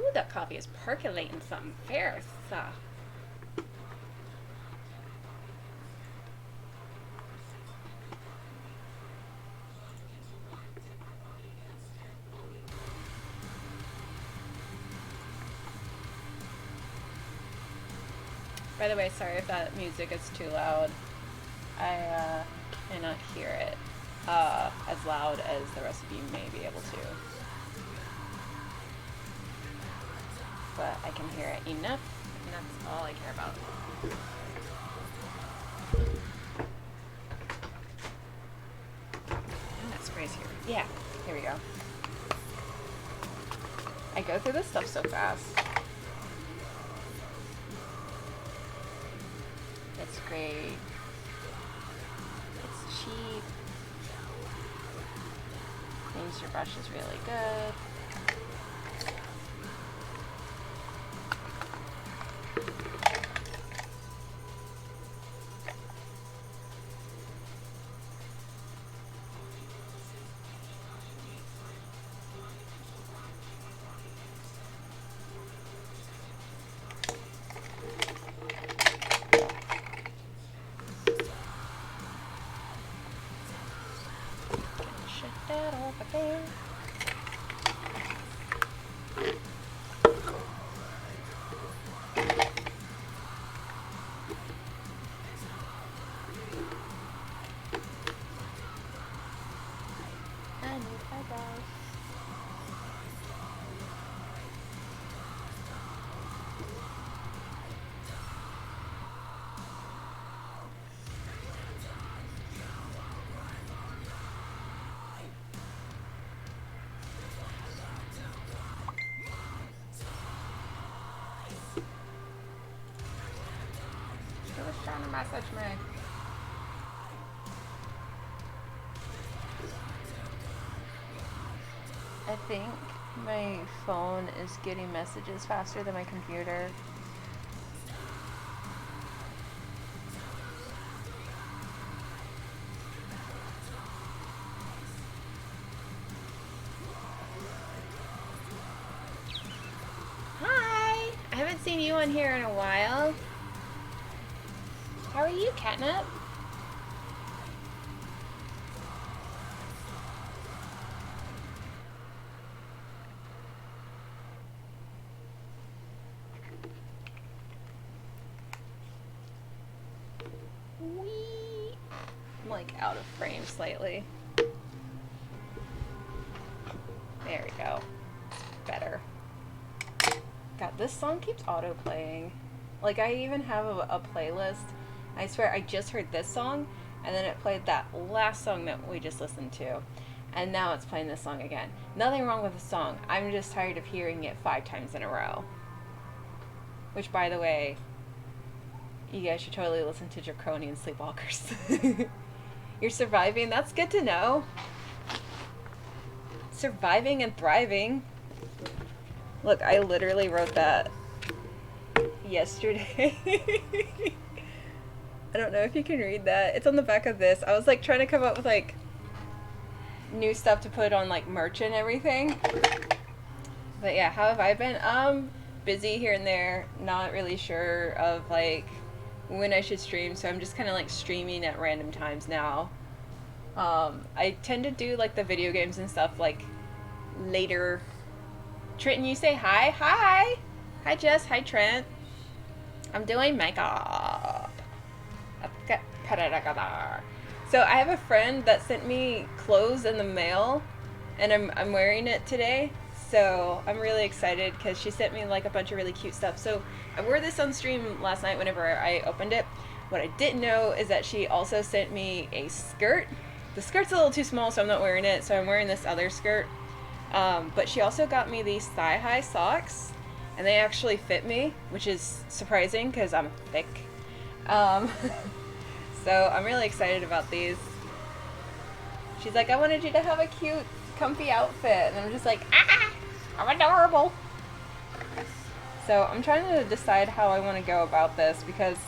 Ooh, that coffee is percolating something fierce. By the way, sorry if that music is too loud. I cannot hear it as loud as the rest of you may be able to. But I can hear it enough, and that's all I care about. And that spray's here. Yeah, here we go. I go through this stuff so fast. It's great. It's cheap. Cleans your brushes really good. That over there. I need eyebrows. She was trying to message me. I think my phone is getting messages faster than my computer. Hi! I haven't seen you on here in a while. How are you, Catnip? Wee. I'm like out of frame slightly. There we go. Better. God, this song keeps auto playing. Like, I even have a playlist. I swear, I just heard this song, and then it played that last song that we just listened to. And now it's playing this song again. Nothing wrong with the song. I'm just tired of hearing it 5 times in a row. Which, by the way, you guys should totally listen to Draconian Sleepwalkers. You're surviving? That's good to know. Surviving and thriving. Look, I literally wrote that yesterday. I don't know if you can read that. It's on the back of this. I was like trying to come up with like new stuff to put on like merch and everything. But yeah, how have I been? Busy here and there. Not really sure of like when I should stream, so I'm just kind of like streaming at random times now. I tend to do like the video games and stuff like later. Trenton, you say hi? Hi! Hi Jess, hi Trent. I'm doing makeup. So I have a friend that sent me clothes in the mail, and I'm wearing it today. So I'm really excited because she sent me like a bunch of really cute stuff. So I wore this on stream last night whenever I opened it. What I didn't know is that she also sent me a skirt. The skirt's a little too small, so I'm not wearing it. So I'm wearing this other skirt. But she also got me these thigh-high socks, and they actually fit me, which is surprising because I'm thick. So I'm really excited about these. She's like, I wanted you to have a cute, comfy outfit. And I'm just like, I'm adorable. So I'm trying to decide how I want to go about this, because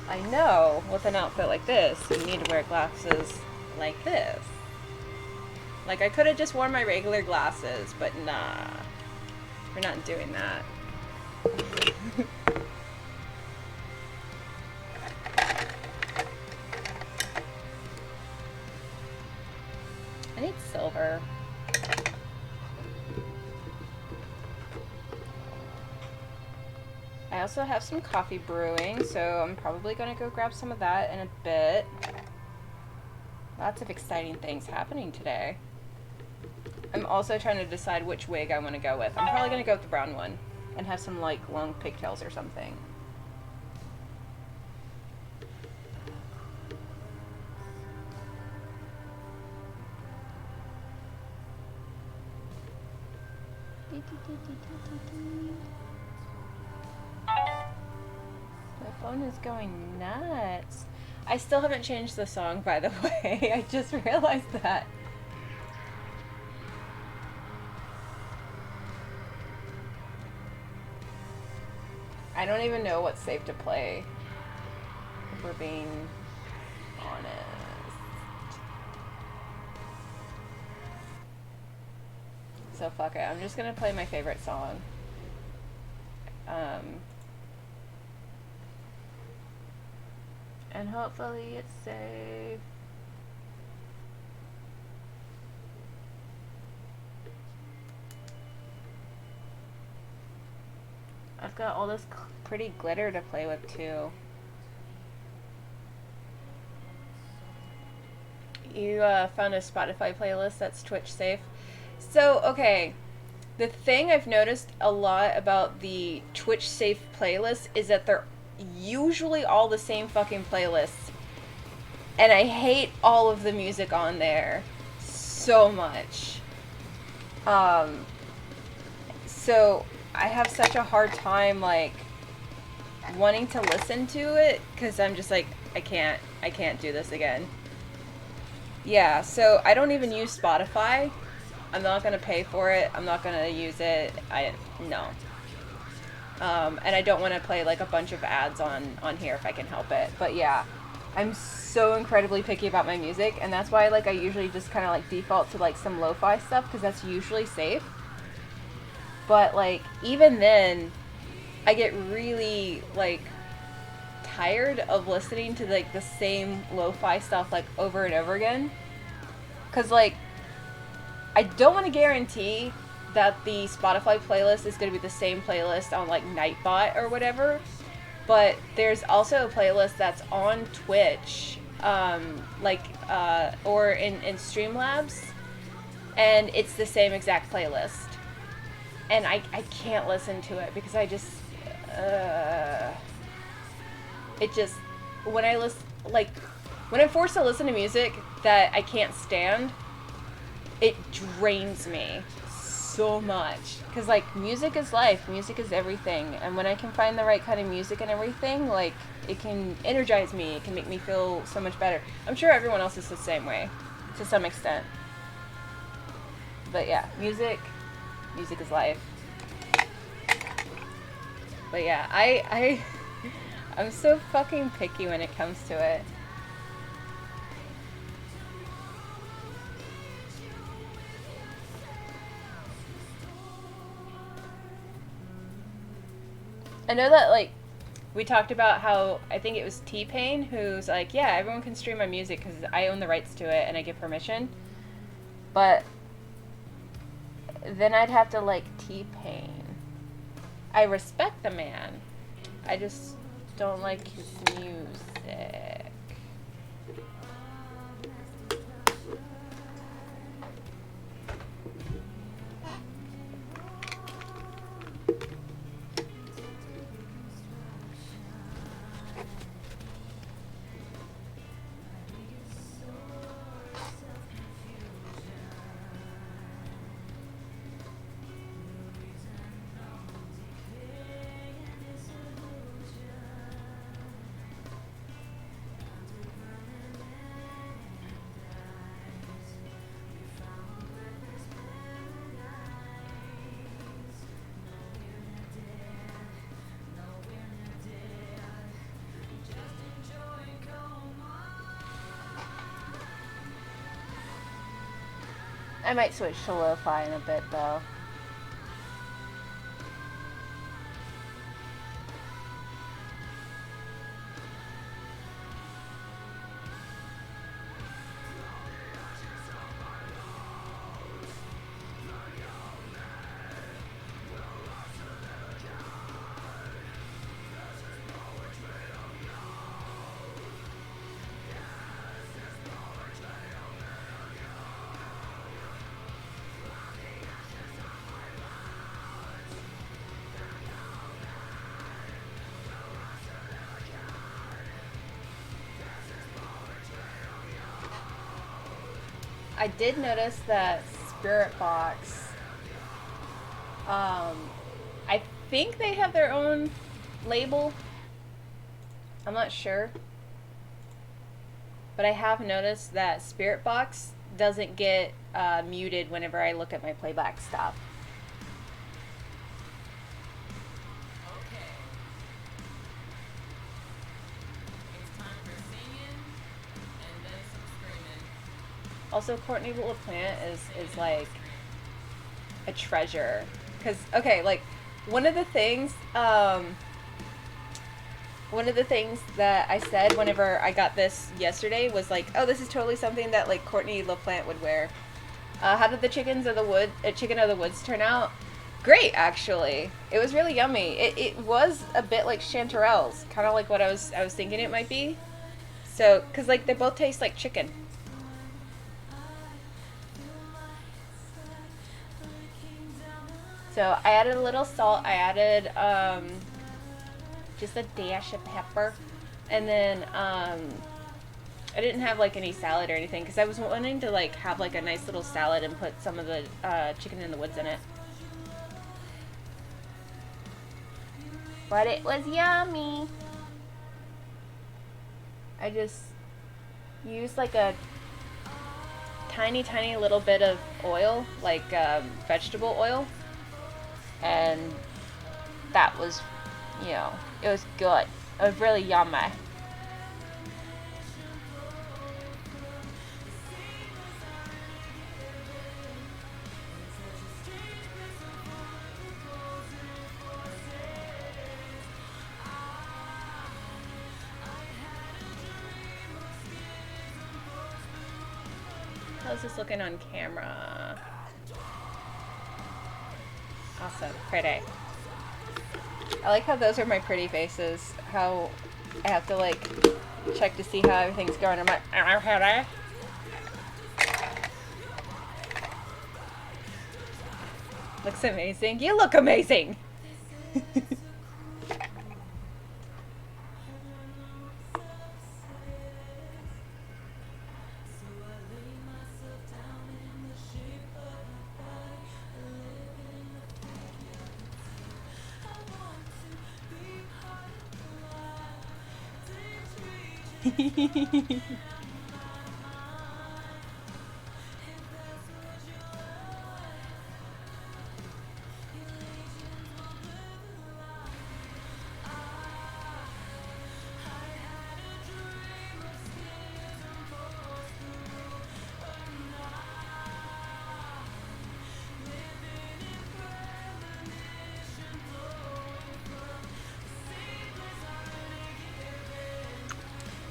I know with an outfit like this, you need to wear glasses like this. Like, I could have just worn my regular glasses, but nah. We're not doing that. I need silver. I also have some coffee brewing, so I'm probably going to go grab some of that in a bit. Lots of exciting things happening today. I'm also trying to decide which wig I want to go with. I'm probably going to go with the brown one and have some like long pigtails or something. My phone is going nuts. I still haven't changed the song, by the way. I just realized that. I don't even know what's safe to play, if we're being honest. So fuck it, I'm just gonna play my favorite song. And hopefully it's safe. I've got all this pretty glitter to play with too. You found a Spotify playlist that's Twitch safe. So, okay, the thing I've noticed a lot about the Twitch safe playlists is that they're usually all the same fucking playlists. And I hate all of the music on there so much. So I have such a hard time like wanting to listen to it because I'm just like, I can't do this again. Yeah, so I don't even use Spotify. I'm not gonna pay for it. I'm not gonna use it. No. And I don't want to play like a bunch of ads on here if I can help it. But yeah, I'm so incredibly picky about my music, and that's why like I usually just kind of like default to like some lo-fi stuff because that's usually safe. But like even then, I get really like tired of listening to like the same lo-fi stuff like over and over again. Cause like I don't want to guarantee that the Spotify playlist is going to be the same playlist on like Nightbot or whatever, but there's also a playlist that's on Twitch, or in Streamlabs, and it's the same exact playlist. And I can't listen to it because I just, it just, when I'm forced to listen to music that I can't stand, it drains me so much. Because, like, music is life. Music is everything. And when I can find the right kind of music and everything, like, it can energize me. It can make me feel so much better. I'm sure everyone else is the same way, to some extent. But, yeah, music is life. But, yeah, I'm so fucking picky when it comes to it. I know that, like, we talked about how, I think it was T-Pain, who's like, yeah, everyone can stream my music because I own the rights to it and I give permission. But then I'd have to like T-Pain. I respect the man. I just don't like his music. I might switch to lo-fi in a bit, though. I did notice that Spirit Box, I think they have their own label. I'm not sure. But I have noticed that Spirit Box doesn't get muted whenever I look at my playback stuff. Also, Courtney LaPlante is like a treasure. Cause okay, like one of the things that I said whenever I got this yesterday was like, oh, this is totally something that like Courtney LaPlante would wear. How did the chicken of the woods turn out? Great, actually. It was really yummy. It was a bit like chanterelles, kind of like what I was thinking it might be. So, cause like they both taste like chicken. So I added a little salt. I added just a dash of pepper, and then I didn't have like any salad or anything because I was wanting to like have like a nice little salad and put some of the chicken in the woods in it. But it was yummy. I just used like a tiny little bit of oil, like vegetable oil, and that was, you know, it was good. It was really yummy. How's this looking on camera? Awesome, pretty. I like how those are my pretty faces. How I have to like check to see how everything's going. I'm like, am I pretty? Looks amazing. You look amazing.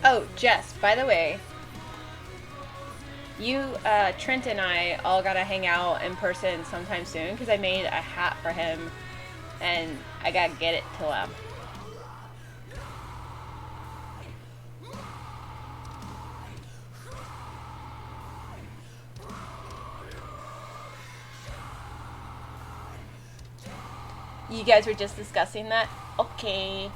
Oh, Jess, by the way, you, Trent and I all gotta hang out in person sometime soon because I made a hat for him and I gotta get it to him. You guys were just discussing that? Okay.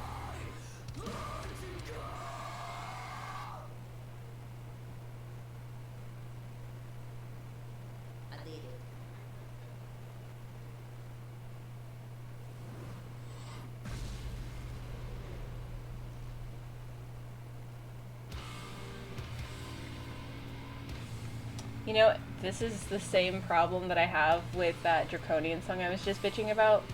You know, this is the same problem that I have with that Draconian song I was just bitching about.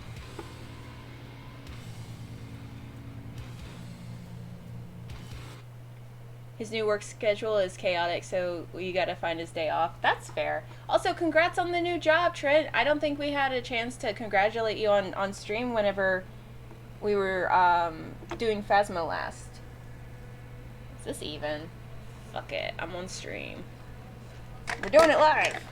His new work schedule is chaotic, so you gotta find his day off. That's fair. Also, congrats on the new job, Trent. I don't think we had a chance to congratulate you on stream whenever we were doing Phasmo last. Is this even? Fuck it, I'm on stream. We're doing it live!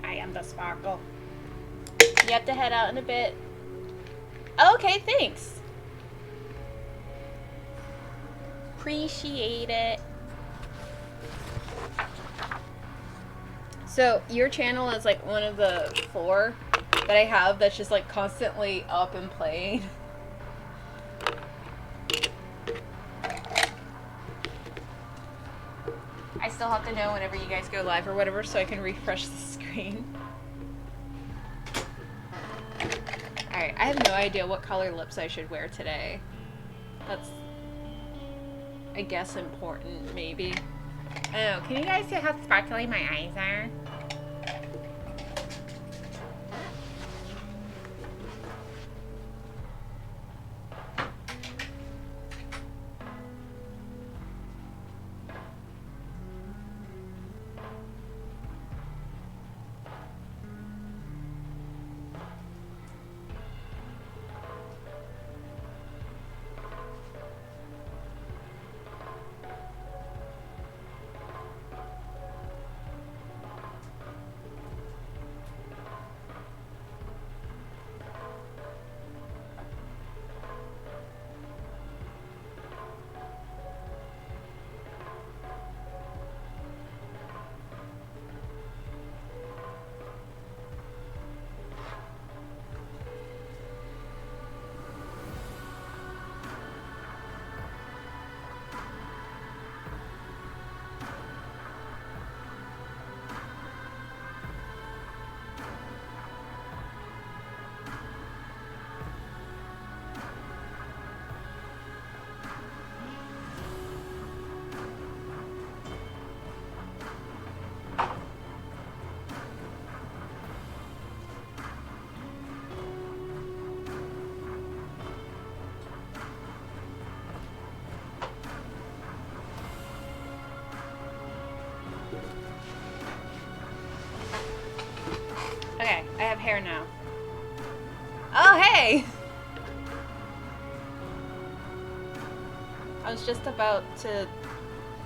I am the sparkle. You have to head out in a bit. Okay, thanks. Appreciate it. So your channel is like one of the 4 that I have that's just like constantly up and playing. I still have to know whenever you guys go live or whatever so I can refresh the screen. Alright, I have no idea what color lips I should wear today. That's, I guess, important, maybe. Oh, can you guys see how sparkly my eyes are? Okay, I have hair now. Oh, hey! I was just about to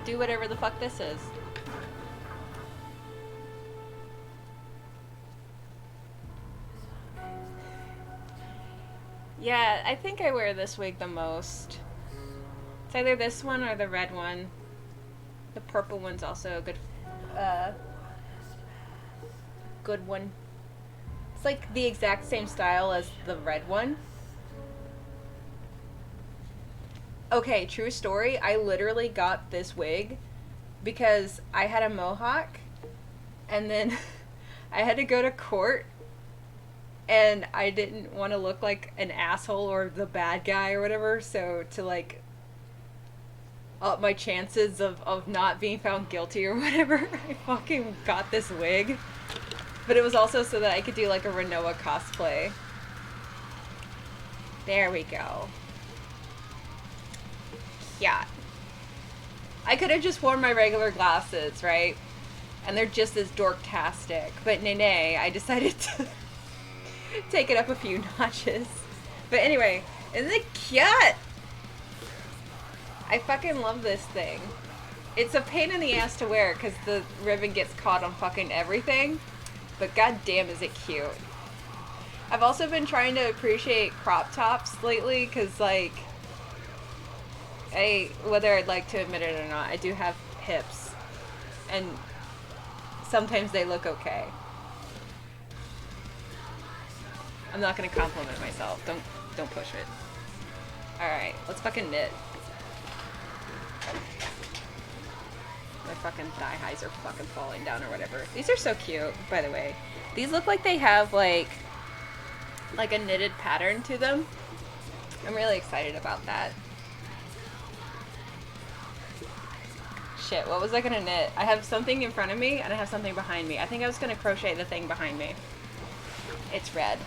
do whatever the fuck this is. Yeah, I think I wear this wig the most. It's either this one or the red one. The purple one's also a good one. It's like the exact same style as the red one. Okay, true story. I literally got this wig because I had a mohawk and then I had to go to court and I didn't want to look like an asshole or the bad guy or whatever, so to like up my chances of not being found guilty or whatever, I fucking got this wig. But it was also so that I could do like a Renoa cosplay. There we go. Yeah. I could have just worn my regular glasses, right? And they're just as dorktastic. But nay, I decided to take it up a few notches. But anyway, isn't it cute? I fucking love this thing. It's a pain in the ass to wear because the ribbon gets caught on fucking everything. But goddamn, is it cute. I've also been trying to appreciate crop tops lately because, like, whether I'd like to admit it or not, I do have hips. And sometimes they look okay. I'm not gonna compliment myself. Don't push it. Alright, let's fucking knit. My fucking thigh highs are fucking falling down or whatever. These are so cute, by the way. These look like they have like a knitted pattern to them. I'm really excited about that. Shit, what was I gonna knit? I have something in front of me and I have something behind me. I think I was gonna crochet the thing behind me. It's red.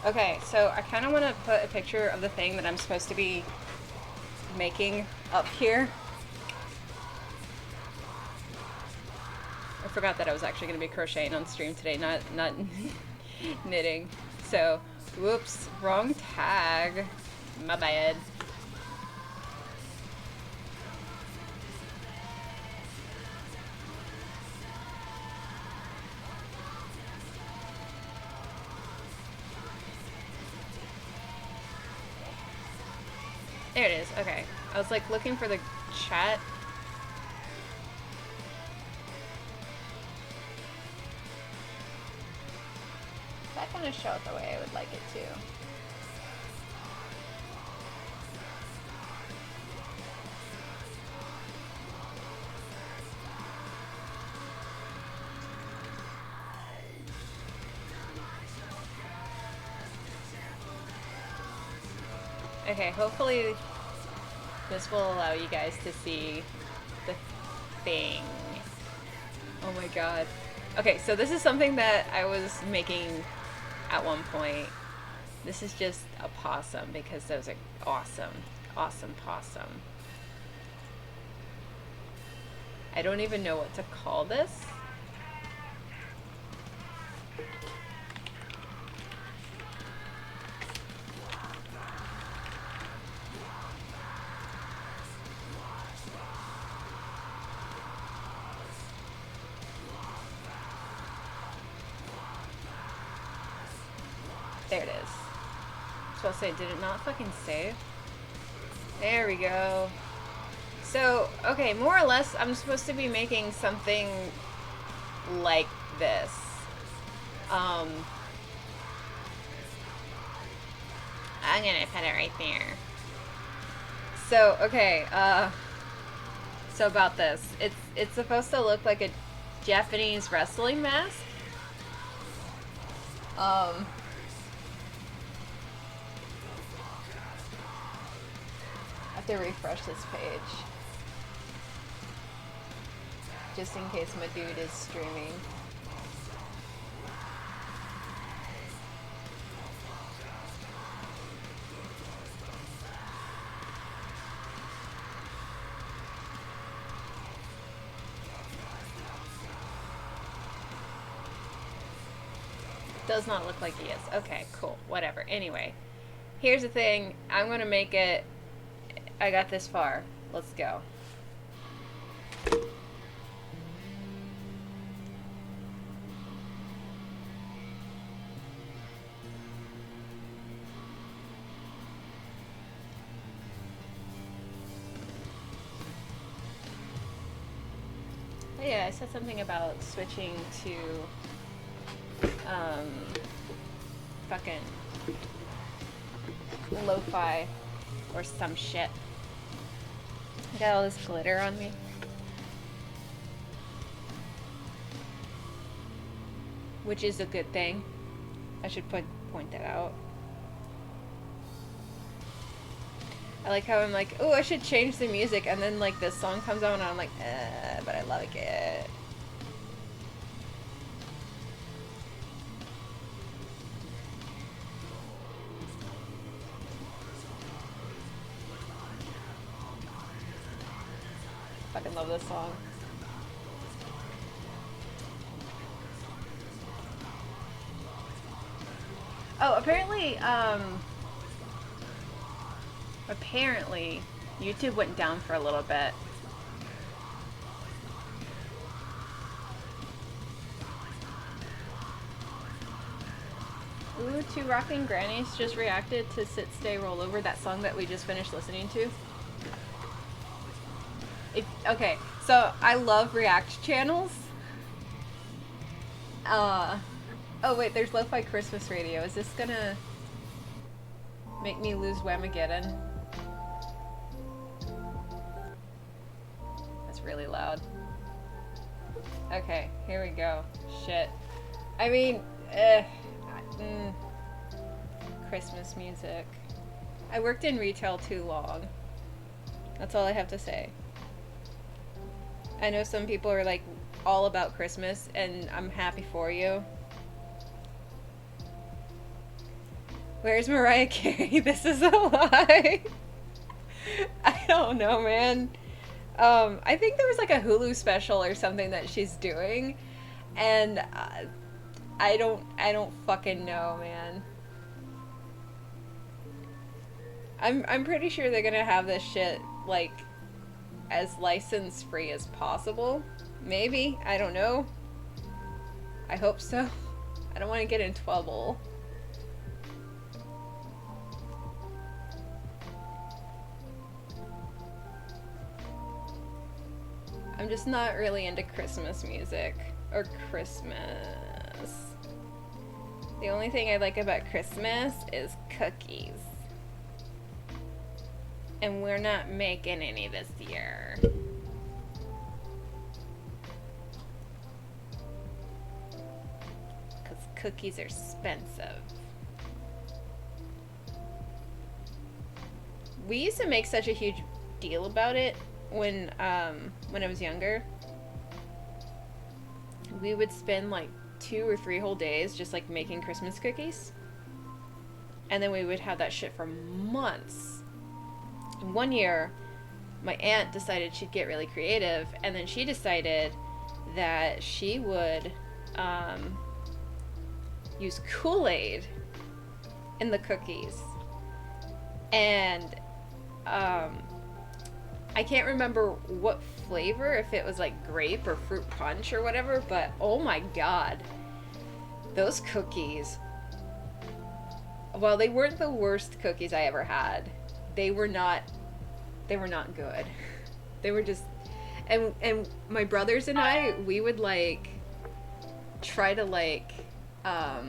Okay, so I kind of want to put a picture of the thing that I'm supposed to be making up here. I forgot that I was actually going to be crocheting on stream today, not knitting. So, whoops, wrong tag. My bad. There it is. Okay. I was like looking for the chat. That kind of show it the way I would like it to. Okay, hopefully this will allow you guys to see the thing. Oh my god. Okay, so this is something that I was making at one point. This is just a possum because those are awesome. Awesome possum. I don't even know what to call this. There it is. So I'll say, did it not fucking save? There we go. So, okay, more or less, I'm supposed to be making something like this. I'm gonna put it right there. So, okay, so about this. It's supposed to look like a Japanese wrestling mask. I have to refresh this page. Just in case my dude is streaming. Does not look like he is. Okay, cool. Whatever. Anyway, here's the thing. I'm gonna make it. I got this far. Let's go. Oh yeah, I said something about switching to fucking lo-fi or some shit. I got all this glitter on me. Which is a good thing. I should point that out. I like how I'm like, oh, I should change the music, and then like this song comes on and I'm like, but I like it. Fucking love this song. Oh, apparently, YouTube went down for a little bit. Ooh, Two Rockin' Grannies just reacted to Sit, Stay, Roll Over, that song that we just finished listening to. Okay, so I love react channels. Oh wait, there's Lo-Fi Christmas Radio. Is this gonna make me lose Whamageddon? That's really loud. Okay, here we go. Shit. I mean, Christmas music. I worked in retail too long. That's all I have to say. I know some people are like all about Christmas, and I'm happy for you. Where's Mariah Carey? This is a lie. I don't know, man. I think there was like a Hulu special or something that she's doing, and I don't fucking know, man. I'm pretty sure they're gonna have this shit like as license free as possible. Maybe, I don't know. I hope so. I don't want to get in trouble. I'm just not really into Christmas music or Christmas. The only thing I like about Christmas is cookies. And we're not making any this year. Because cookies are expensive. We used to make such a huge deal about it when I was younger. We would spend like 2 or 3 whole days just like making Christmas cookies. And then we would have that shit for months. And one year, my aunt decided she'd get really creative, and then she decided that she would use Kool-Aid in the cookies. And I can't remember what flavor, if it was like grape or fruit punch or whatever, but oh my god, those cookies, while they weren't the worst cookies I ever had, they were not good. They were just, and my brothers and I, we would like try to like not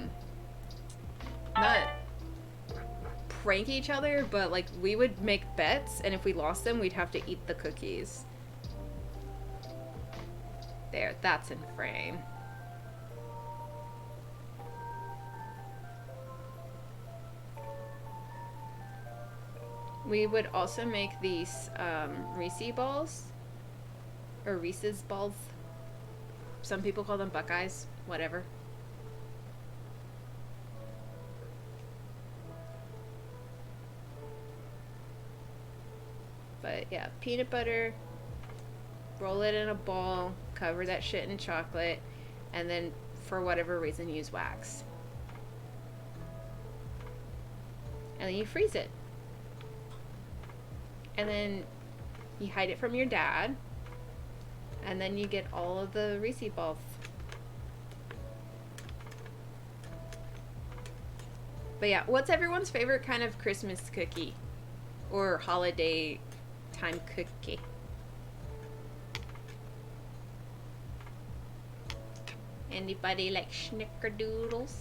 prank each other, but like we would make bets, and if we lost them, we'd have to eat the cookies. There, that's in frame. We would also make these Reese balls, or Reese's balls. Some people call them Buckeyes, whatever. But yeah, peanut butter, roll it in a ball, cover that shit in chocolate, and then for whatever reason use wax. And then you freeze it. And then you hide it from your dad, and then you get all of the Reese balls. But yeah, what's everyone's favorite kind of Christmas cookie or holiday time cookie? Anybody like snickerdoodles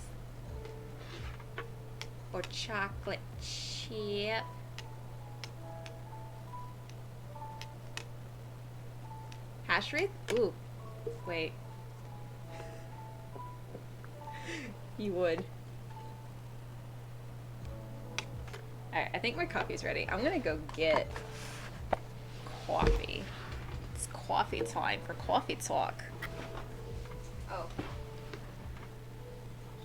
or chocolate chip? Hash wreath? Ooh. Wait. You would. Alright, I think my coffee's ready. I'm gonna go get coffee. It's coffee time for coffee talk. Oh.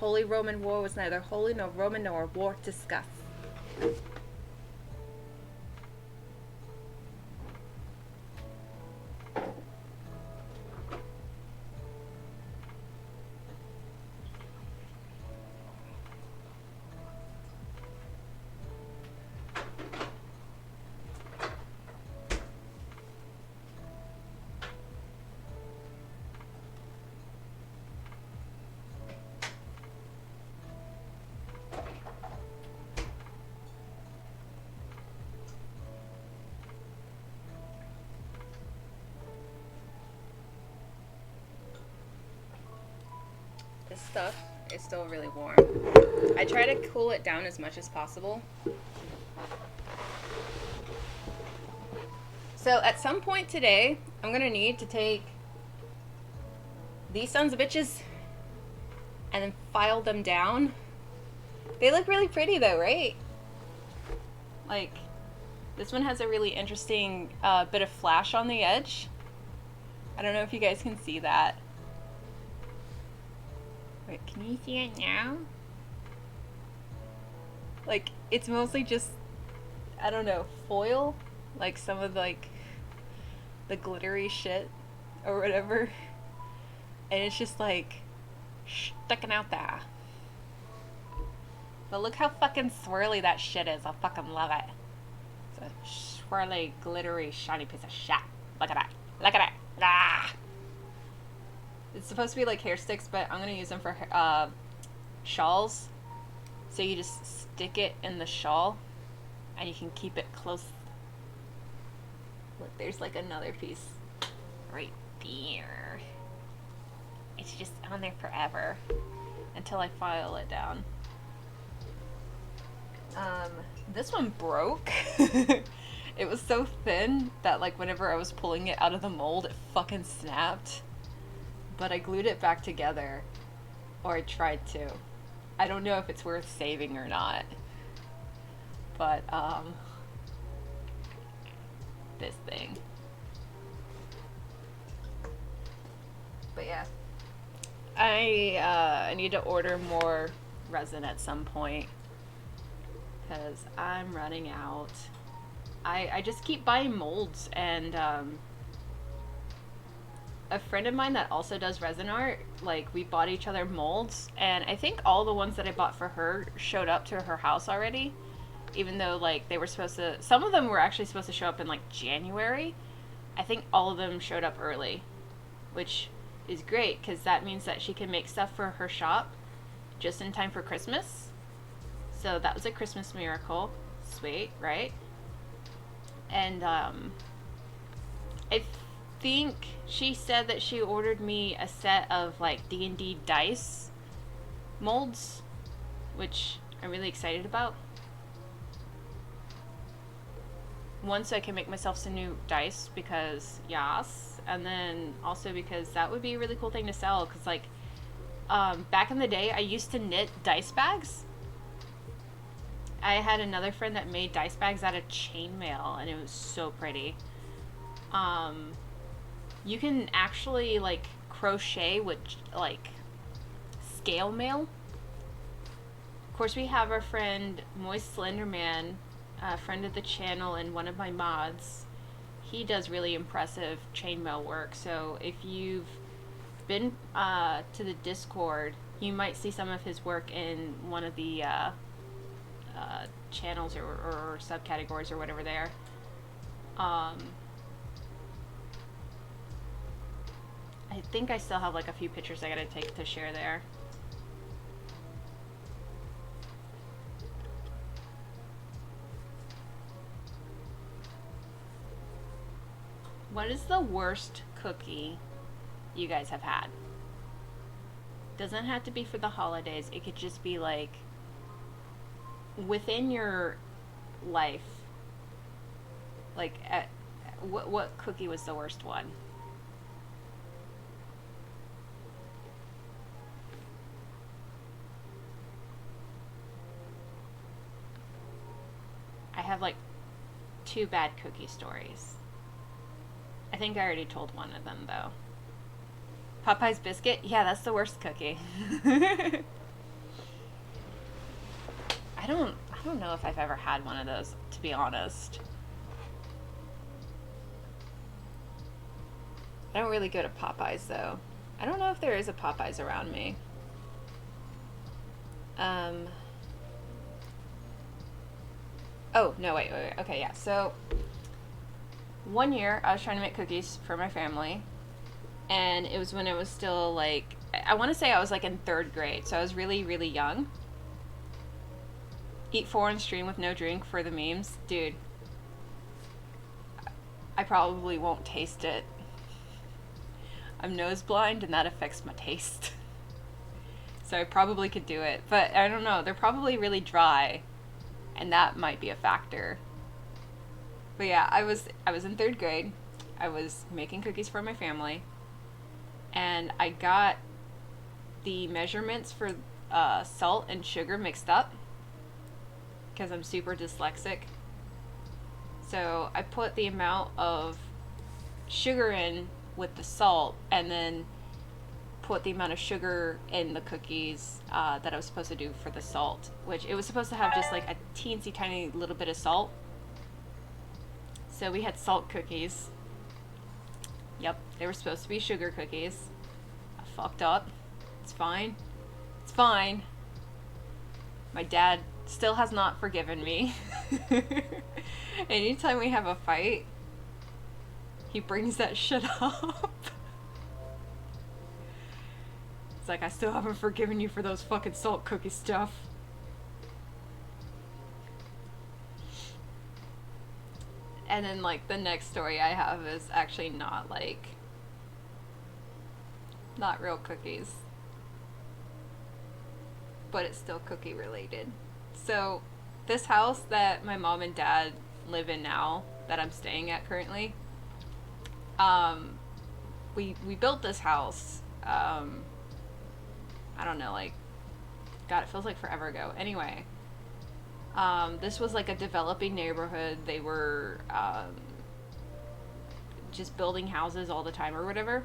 Holy Roman War was neither holy nor Roman nor a war to discuss. this stuff is still really warm. I try to cool it down as much as possible. So at some point today, I'm gonna need to take these sons of bitches and then file them down. They look really pretty though, right? Like, this one has a really interesting bit of flash on the edge. I don't know if you guys can see that. Wait, can you see it now? Like, it's mostly just, I don't know, foil? Like some of like the glittery shit or whatever. And it's just like sticking out there. But look how fucking swirly that shit is. I fucking love it. It's a swirly, glittery, shiny piece of shit. Look at that. Look at it. Ah! It's supposed to be like hair sticks, but I'm gonna use them for shawls. So you just stick it in the shawl and you can keep it close. Look, there's like another piece right there. It's just on there forever until I file it down. This one broke. It was so thin that like whenever I was pulling it out of the mold, it fucking snapped. But I glued it back together, or I tried to. I don't know if it's worth saving or not. But this thing. But yeah, I need to order more resin at some point because I'm running out. I just keep buying molds, and a friend of mine that also does resin art, like, we bought each other molds, and I think all the ones that I bought for her showed up to her house already, even though, like, they were supposed to, some of them were actually supposed to show up in, like, January. I think all of them showed up early, which is great, because that means that she can make stuff for her shop just in time for Christmas. So that was a Christmas miracle. Sweet, right? And, I think she said that she ordered me a set of like D&D dice molds, which I'm really excited about. One, so I can make myself some new dice, because yes, and then also because that would be a really cool thing to sell, because like back in the day I used to knit dice bags. I had another friend that made dice bags out of chainmail, and it was so pretty. You can actually, like, crochet with, like, scale mail. Of course, we have our friend Moist Slenderman, a friend of the channel and one of my mods. He does really impressive chainmail work, so if you've been to the Discord, you might see some of his work in one of the channels or subcategories or whatever they are. I think I still have like a few pictures I gotta take to share there. What is the worst cookie you guys have had? Doesn't have to be for the holidays. It could just be like within your life. Like, what cookie was the worst one? I have like 2 bad cookie stories. I think I already told one of them though. Popeye's biscuit? Yeah, that's the worst cookie. I don't know if I've ever had one of those, to be honest. I don't really go to Popeyes though. I don't know if there is a Popeyes around me. Oh, no, wait. Okay, yeah. So, one year, I was trying to make cookies for my family, and it was when it was still, like, I want to say I was, like, in 3rd grade, so I was really, really young. Eat 4 and stream with no drink for the memes. Dude, I probably won't taste it. I'm nose blind, and that affects my taste. So I probably could do it, but I don't know. They're probably really dry, and that might be a factor. But yeah, I was in 3rd grade. I was making cookies for my family, and I got the measurements for salt and sugar mixed up because I'm super dyslexic. So I put the amount of sugar in with the salt, and then put the amount of sugar in the cookies that I was supposed to do for the salt, which it was supposed to have just like a teensy tiny little bit of salt. So we had salt cookies. Yep, they were supposed to be sugar cookies. I fucked up. It's fine. It's fine. My dad still has not forgiven me. Anytime we have a fight, he brings that shit up. It's like, I still haven't forgiven you for those fucking salt cookie stuff. And then, like, the next story I have is actually not, like, not real cookies. But it's still cookie related. So, this house that my mom and dad live in now, that I'm staying at currently, we built this house, I don't know, like, God, it feels like forever ago. Anyway, this was like a developing neighborhood. They were just building houses all the time or whatever.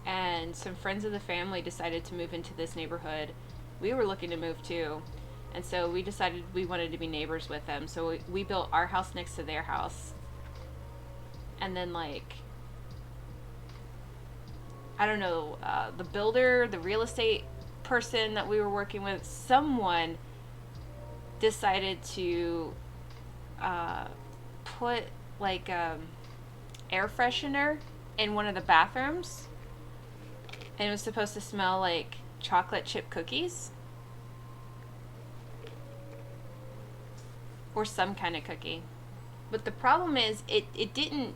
And some friends of the family decided to move into this neighborhood. We were looking to move too. And so we decided we wanted to be neighbors with them. So we built our house next to their house. And then, like, I don't know, the builder, the real estate person that we were working with, someone decided to put, like, air freshener in one of the bathrooms. And it was supposed to smell like chocolate chip cookies. Or some kind of cookie. But the problem is, it didn't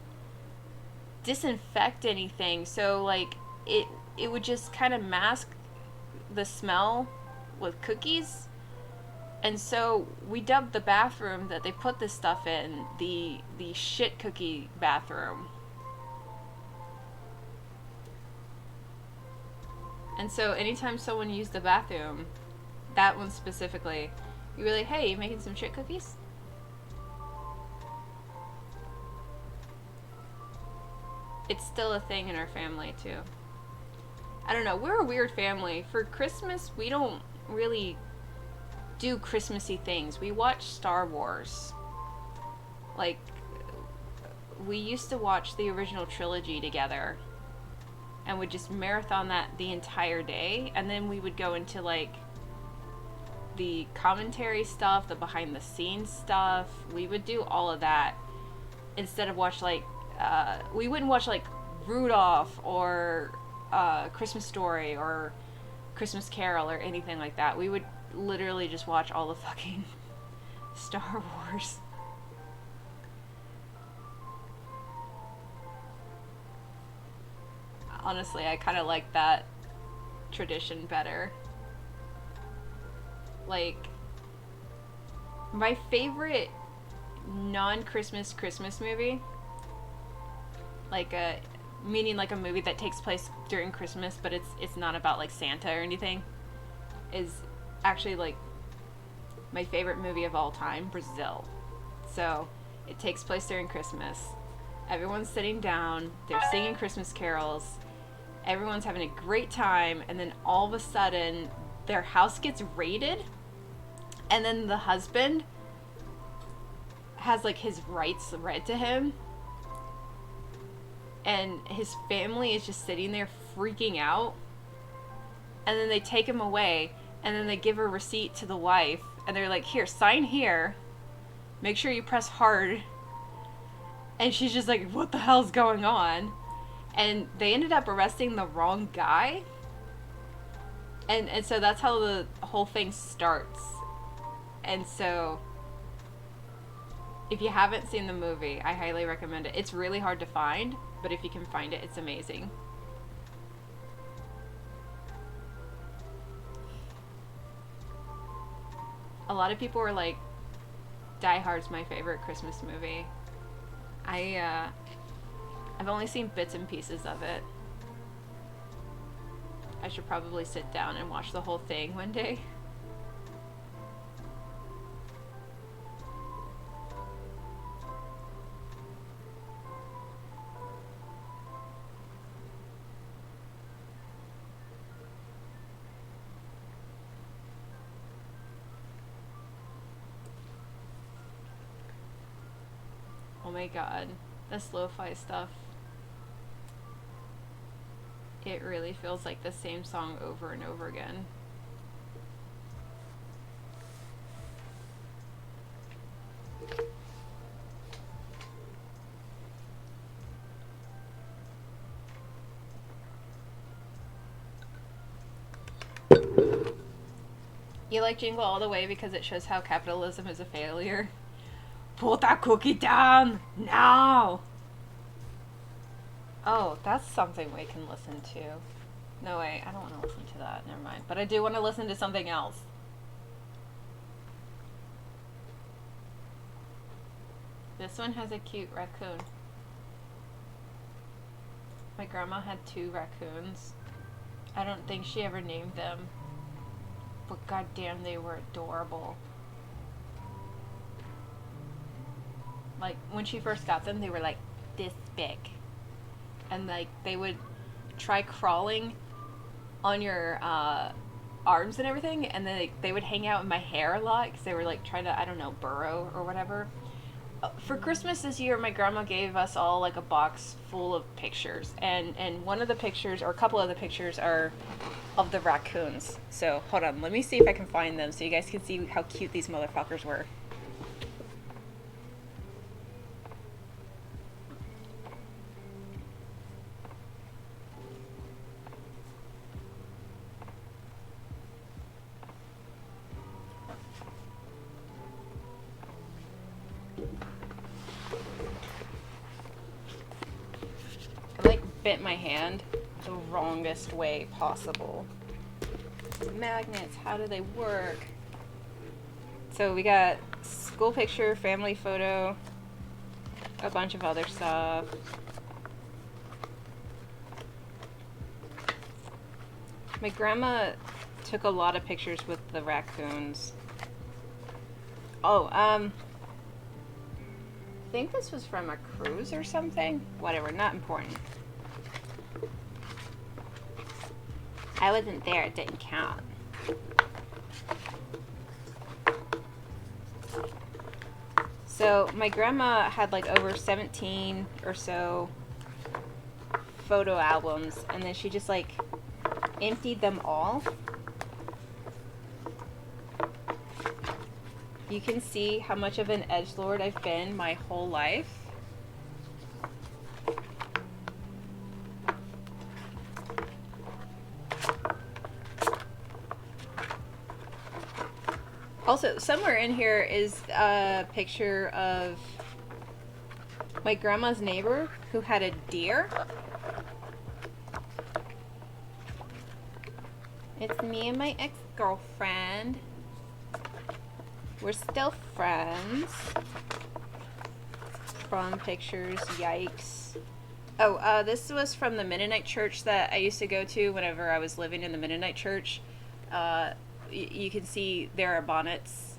disinfect anything. So, like, it would just kind of mask the smell with cookies. And so we dubbed the bathroom that they put this stuff in the shit cookie bathroom. And so anytime someone used the bathroom, that one specifically, you were like, hey, you making some shit cookies? It's still a thing in our family too. I don't know, we're a weird family. For Christmas, we don't really do Christmassy things. We watch Star Wars. Like, we used to watch the original trilogy together and would just marathon that the entire day, and then we would go into, like, the commentary stuff, the behind the scenes stuff. We would do all of that instead of watch, like, we wouldn't watch, like, Rudolph or Christmas Story or Christmas Carol or anything like that. We would literally just watch all the fucking Star Wars. Honestly, I kind of like that tradition better. Like, my favorite non-Christmas Christmas movie, like meaning like a movie that takes place during Christmas, but it's not about, like, Santa or anything, is actually, like, my favorite movie of all time, Brazil. So it takes place during Christmas. Everyone's sitting down, they're singing Christmas carols, everyone's having a great time, and then all of a sudden their house gets raided, and then the husband has, like, his rights read to him, and his family is just sitting there freaking out, and then they take him away, and then they give a receipt to the wife, and they're like, here, sign here, make sure you press hard, and she's just like, what the hell's going on? And they ended up arresting the wrong guy, and so that's how the whole thing starts. And so if you haven't seen the movie, I highly recommend it. It's really hard to find, but if you can find it, it's amazing. A lot of people were like, Die Hard's my favorite Christmas movie. I've only seen bits and pieces of it. I should probably sit down and watch the whole thing one day. Oh my god, this lo-fi stuff. It really feels like the same song over and over again. You like Jingle All the Way because it shows how capitalism is a failure? Put that cookie down now! Oh, that's something we can listen to. No, wait, I don't want to listen to that. Never mind. But I do want to listen to something else. This one has a cute raccoon. My grandma had 2 raccoons. I don't think she ever named them. But goddamn, they were adorable. Like, when she first got them, they were like this big. And like, they would try crawling on your arms and everything, and then they would hang out in my hair a lot because they were like trying to, I don't know, burrow or whatever. For Christmas this year, my grandma gave us all like a box full of pictures, and one of the pictures, or a couple of the pictures, are of the raccoons. So hold on, let me see if I can find them so you guys can see how cute these motherfuckers were. Bent my hand the wrongest way possible. Magnets, how do they work? So we got school picture, family photo, a bunch of other stuff. My grandma took a lot of pictures with the raccoons. Oh, I think this was from a cruise or something. Whatever, not important. I wasn't there, it didn't count. So my grandma had like over 17 or so photo albums, and then she just like emptied them all. You can see how much of an edgelord I've been my whole life. Also, somewhere in here is a picture of my grandma's neighbor who had a deer. It's me and my ex-girlfriend. We're still friends. Prom pictures, yikes. Oh, this was from the Mennonite church that I used to go to whenever I was living in the Mennonite church. You can see there are bonnets.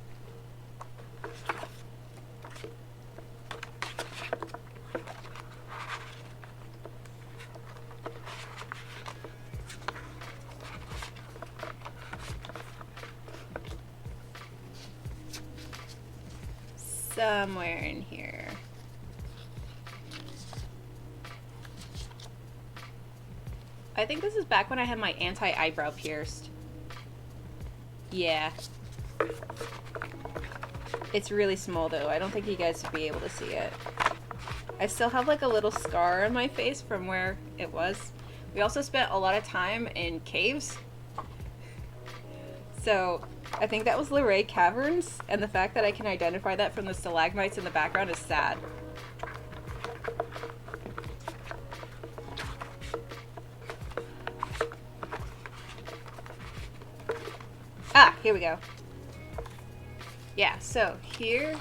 Somewhere in here. I think this is back when I had my anti-eyebrow pierced. Yeah. It's really small though. I don't think you guys would be able to see it. I still have like a little scar on my face from where it was. We also spent a lot of time in caves. So I think that was Luray Caverns, and the fact that I can identify that from the stalagmites in the background is sad. Ah, here we go. Yeah, so here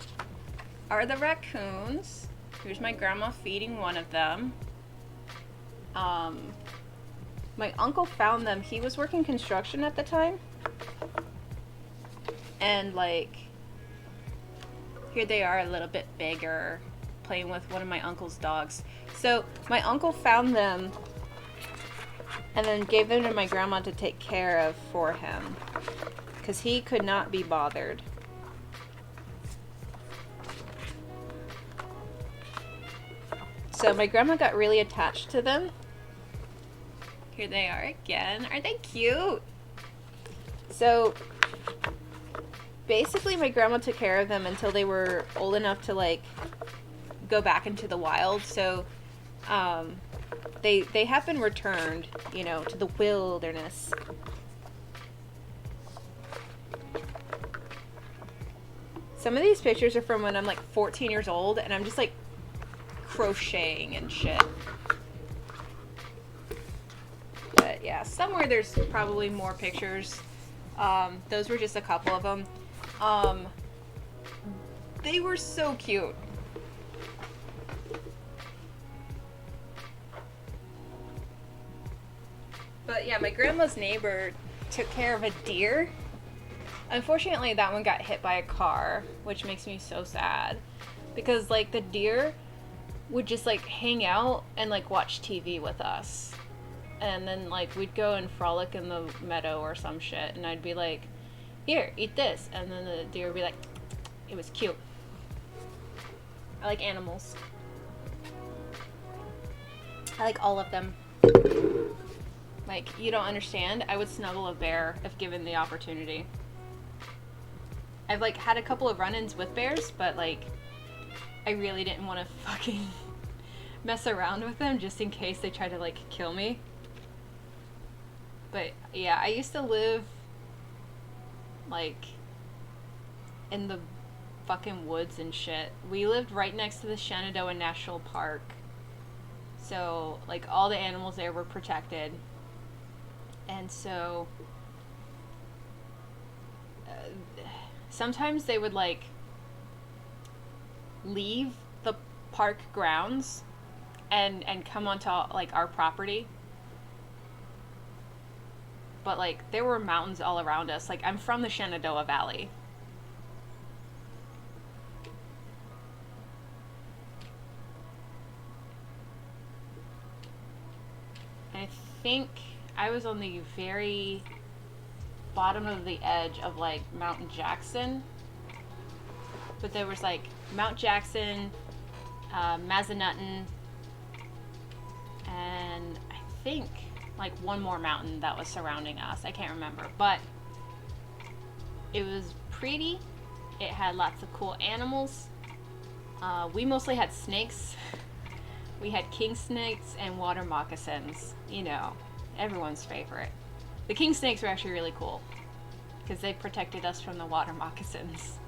are the raccoons. Here's my grandma feeding one of them. My uncle found them. He was working construction at the time. And like, here they are a little bit bigger, playing with one of my uncle's dogs. So my uncle found them and then gave them to my grandma to take care of for him, because he could not be bothered. So my grandma got really attached to them. Here they are again. Aren't they cute? So basically my grandma took care of them until they were old enough to like go back into the wild. So they have been returned, you know, to the wilderness. Some of these pictures are from when I'm like 14 years old and I'm just like crocheting and shit. But yeah, somewhere there's probably more pictures. Those were just a couple of them. They were so cute. But yeah, my grandma's neighbor took care of a deer. Unfortunately, that one got hit by a car, which makes me so sad. Because like the deer would just like hang out and like watch TV with us. And then like we'd go and frolic in the meadow or some shit, and I'd be like, here, eat this. And then the deer would be like, it was cute. I like animals. I like all of them. Like, you don't understand. I would snuggle a bear if given the opportunity. I've like had a couple of run-ins with bears, but like I really didn't want to fucking mess around with them just in case they try to like kill me. But yeah, I used to live like in the fucking woods and shit. We lived right next to the Shenandoah National Park. So like all the animals there were protected. And so sometimes they would like leave the park grounds and come onto like our property. But like there were mountains all around us. Like I'm from the Shenandoah Valley. I think I was on the very bottom of the edge of like Mount Jackson. But there was like Mount Jackson, Massanutten, and I think like one more mountain that was surrounding us. I can't remember, but it was pretty. It had lots of cool animals. We mostly had snakes. We had king snakes and water moccasins. You know, everyone's favorite. The king snakes were actually really cool because they protected us from the water moccasins.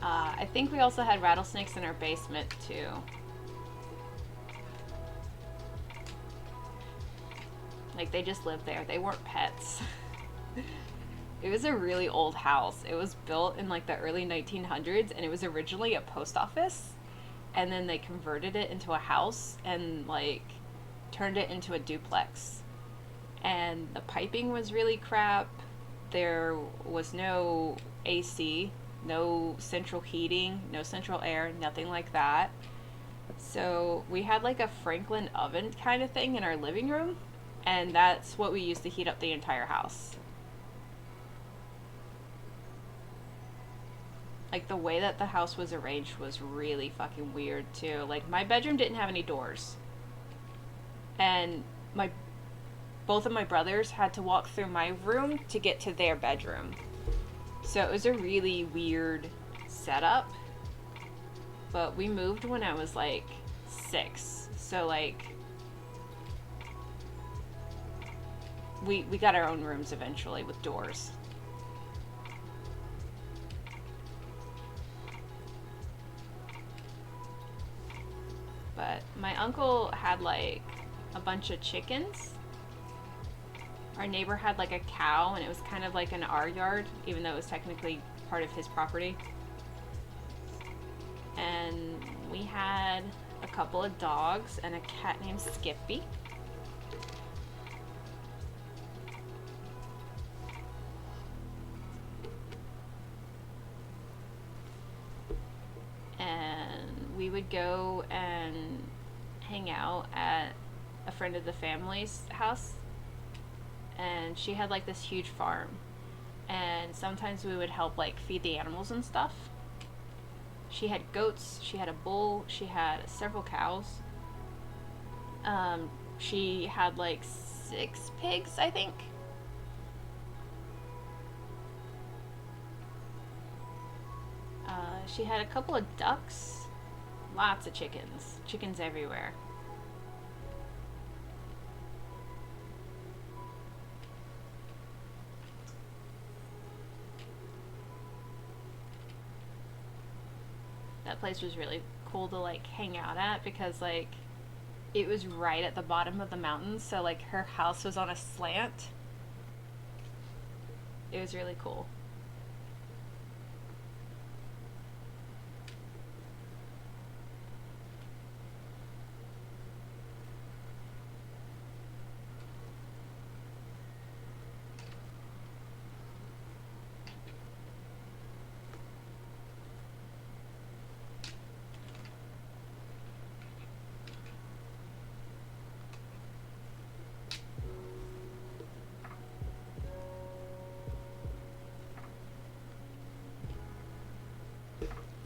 I think we also had rattlesnakes in our basement too. Like they just lived there. They weren't pets. It was a really old house. It was built in like the early 1900s and it was originally a post office. And then they converted it into a house and like turned it into a duplex. And the piping was really crap. There was no AC, no central heating, no central air, nothing like that. So we had like a Franklin oven kind of thing in our living room, and that's what we used to heat up the entire house. Like the way that the house was arranged was really fucking weird too. Like my bedroom didn't have any doors. And both of my brothers had to walk through my room to get to their bedroom. So it was a really weird setup. But we moved when I was like 6. So like we got our own rooms eventually with doors. But my uncle had like a bunch of chickens. Our neighbor had like a cow, and it was kind of like in our yard, even though it was technically part of his property. And we had a couple of dogs and a cat named Skippy. And we would go and hang out at a friend of the family's house, and she had like this huge farm, and sometimes we would help like feed the animals and stuff. She had goats, she had a bull, she had several cows. She had like 6 pigs, I think. She had a couple of ducks, lots of chickens everywhere. That place was really cool to like hang out at because like it was right at the bottom of the mountain, so like her house was on a slant. It was really cool.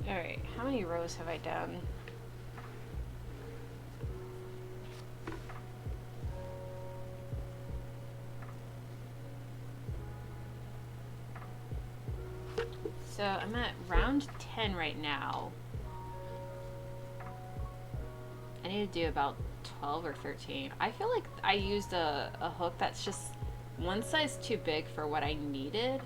Alright, how many rows have I done? So I'm at round 10 right now. I need to do about 12 or 13. I feel like I used a hook that's just one size too big for what I needed.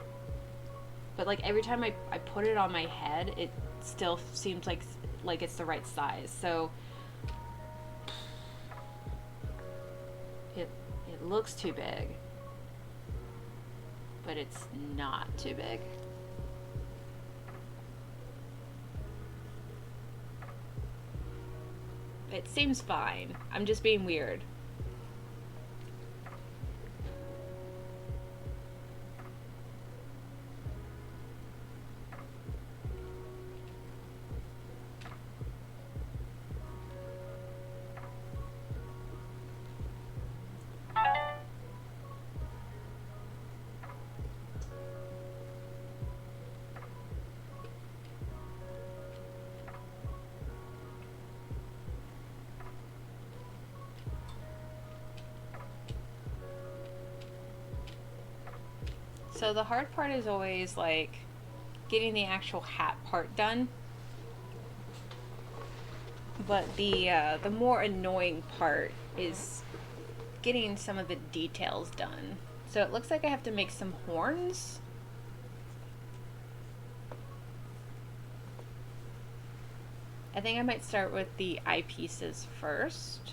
But like every time I put it on my head, it still seems like it's the right size. So it looks too big, but it's not too big. It seems fine. I'm just being weird. So the hard part is always like getting the actual hat part done. But the more annoying part is getting some of the details done. So it looks like I have to make some horns. I think I might start with the eyepieces first.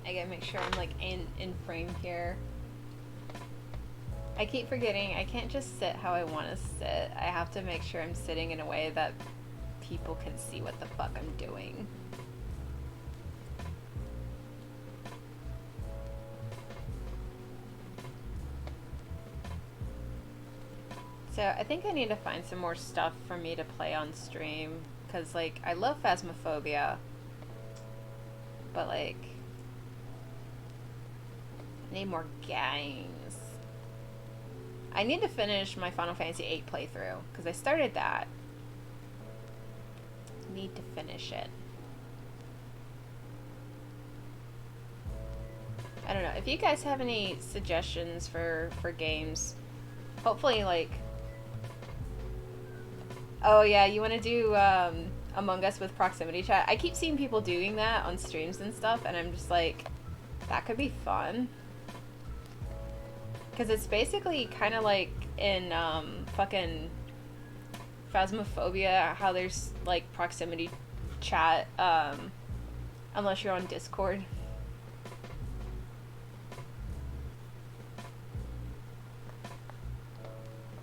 I gotta make sure I'm like in frame here. I keep forgetting I can't just sit how I want to sit. I have to make sure I'm sitting in a way that people can see what the fuck I'm doing. So I think I need to find some more stuff for me to play on stream, because like I love Phasmophobia, But like, I need more games. I need to finish my Final Fantasy VIII playthrough, because I started that. Need to finish it. I don't know. If you guys have any suggestions for games, hopefully like... Oh yeah, you want to do Among Us with proximity chat? I keep seeing people doing that on streams and stuff, and I'm just like, that could be fun. Because it's basically kind of like in fucking Phasmophobia, how there's like proximity chat, unless you're on Discord.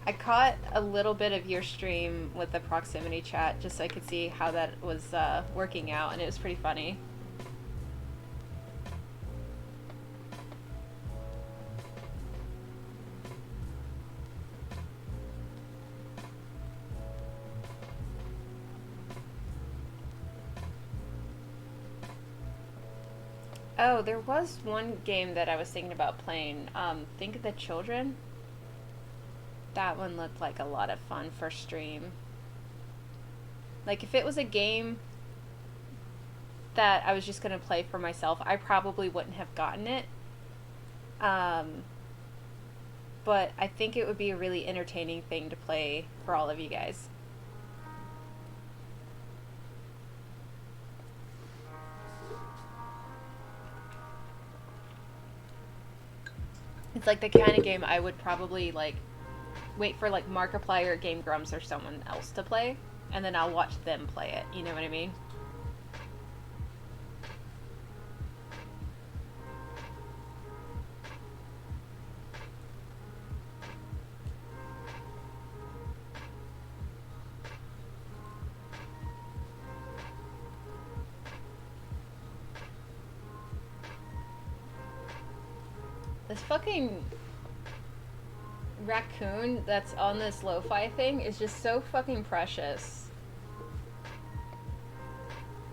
I caught a little bit of your stream with the proximity chat just so I could see how that was working out, and it was pretty funny. Oh, there was one game that I was thinking about playing. Think of the Children? That one looked like a lot of fun for stream. Like, if it was a game that I was just going to play for myself, I probably wouldn't have gotten it. But I think it would be a really entertaining thing to play for all of you guys. It's like the kind of game I would probably, like, wait for like Markiplier or Game Grumps or someone else to play, and then I'll watch them play it. You know what I mean? This fucking raccoon that's on this lo-fi thing is just so fucking precious.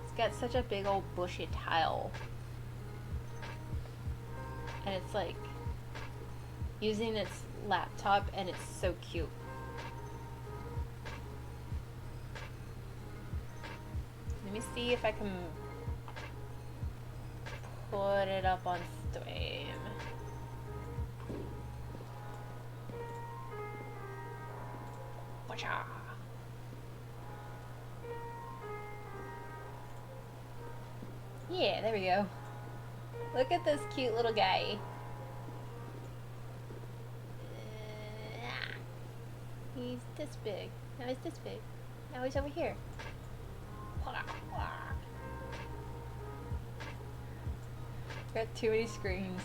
It's got such a big old bushy tail. And it's like using its laptop, and it's so cute. Let me see if I can put it up on stream. Yeah, there we go. Look at this cute little guy. He's this big. Now he's this big. Now he's over here. Got too many screens.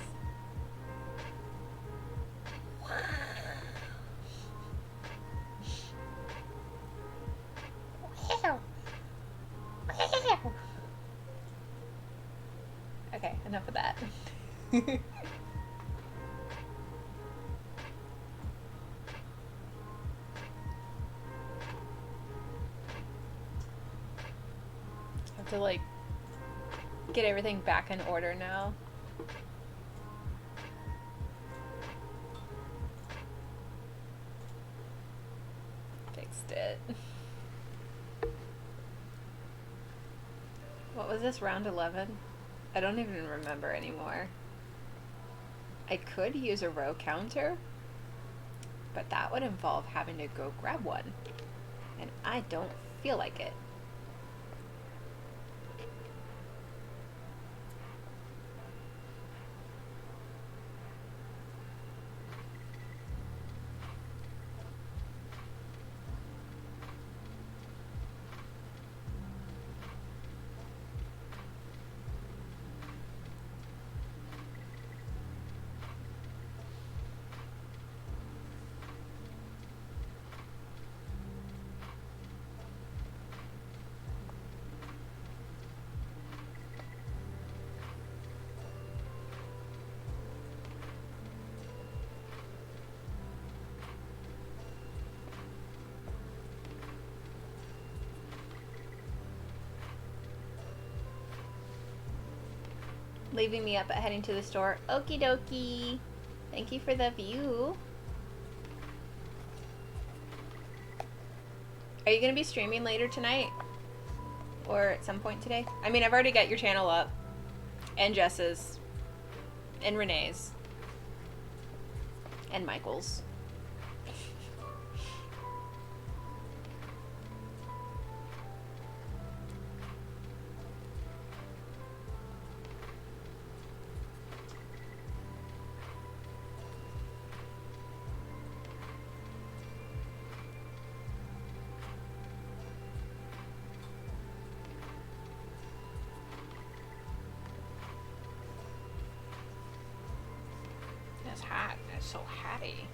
Okay, enough of that. Have to like get everything back in order now. Fixed it. What was this, round 11? I don't even remember anymore. I could use a row counter, but that would involve having to go grab one, and I don't feel like it. leaving me up at heading to the store. Okie dokie. Thank you for the view. Are you going to be streaming later tonight? Or at some point today? I mean, I've already got your channel up. And Jess's. And Renee's. And Michael's. That's hot. That's so hatty.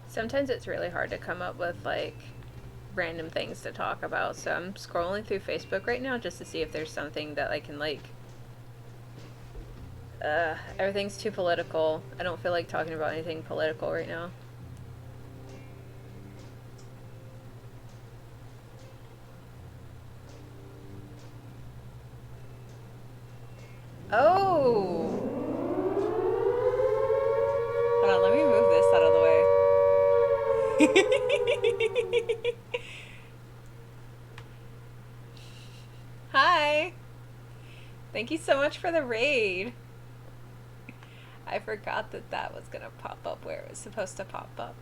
Sometimes it's really hard to come up with, like, random things to talk about, so I'm scrolling through Facebook right now just to see if there's something that I can, like... everything's too political. I don't feel like talking about anything political right now. Oh! Hold on, let me move this out of the way. Hi! Thank you so much for the raid. I forgot that that was gonna pop up where it was supposed to pop up.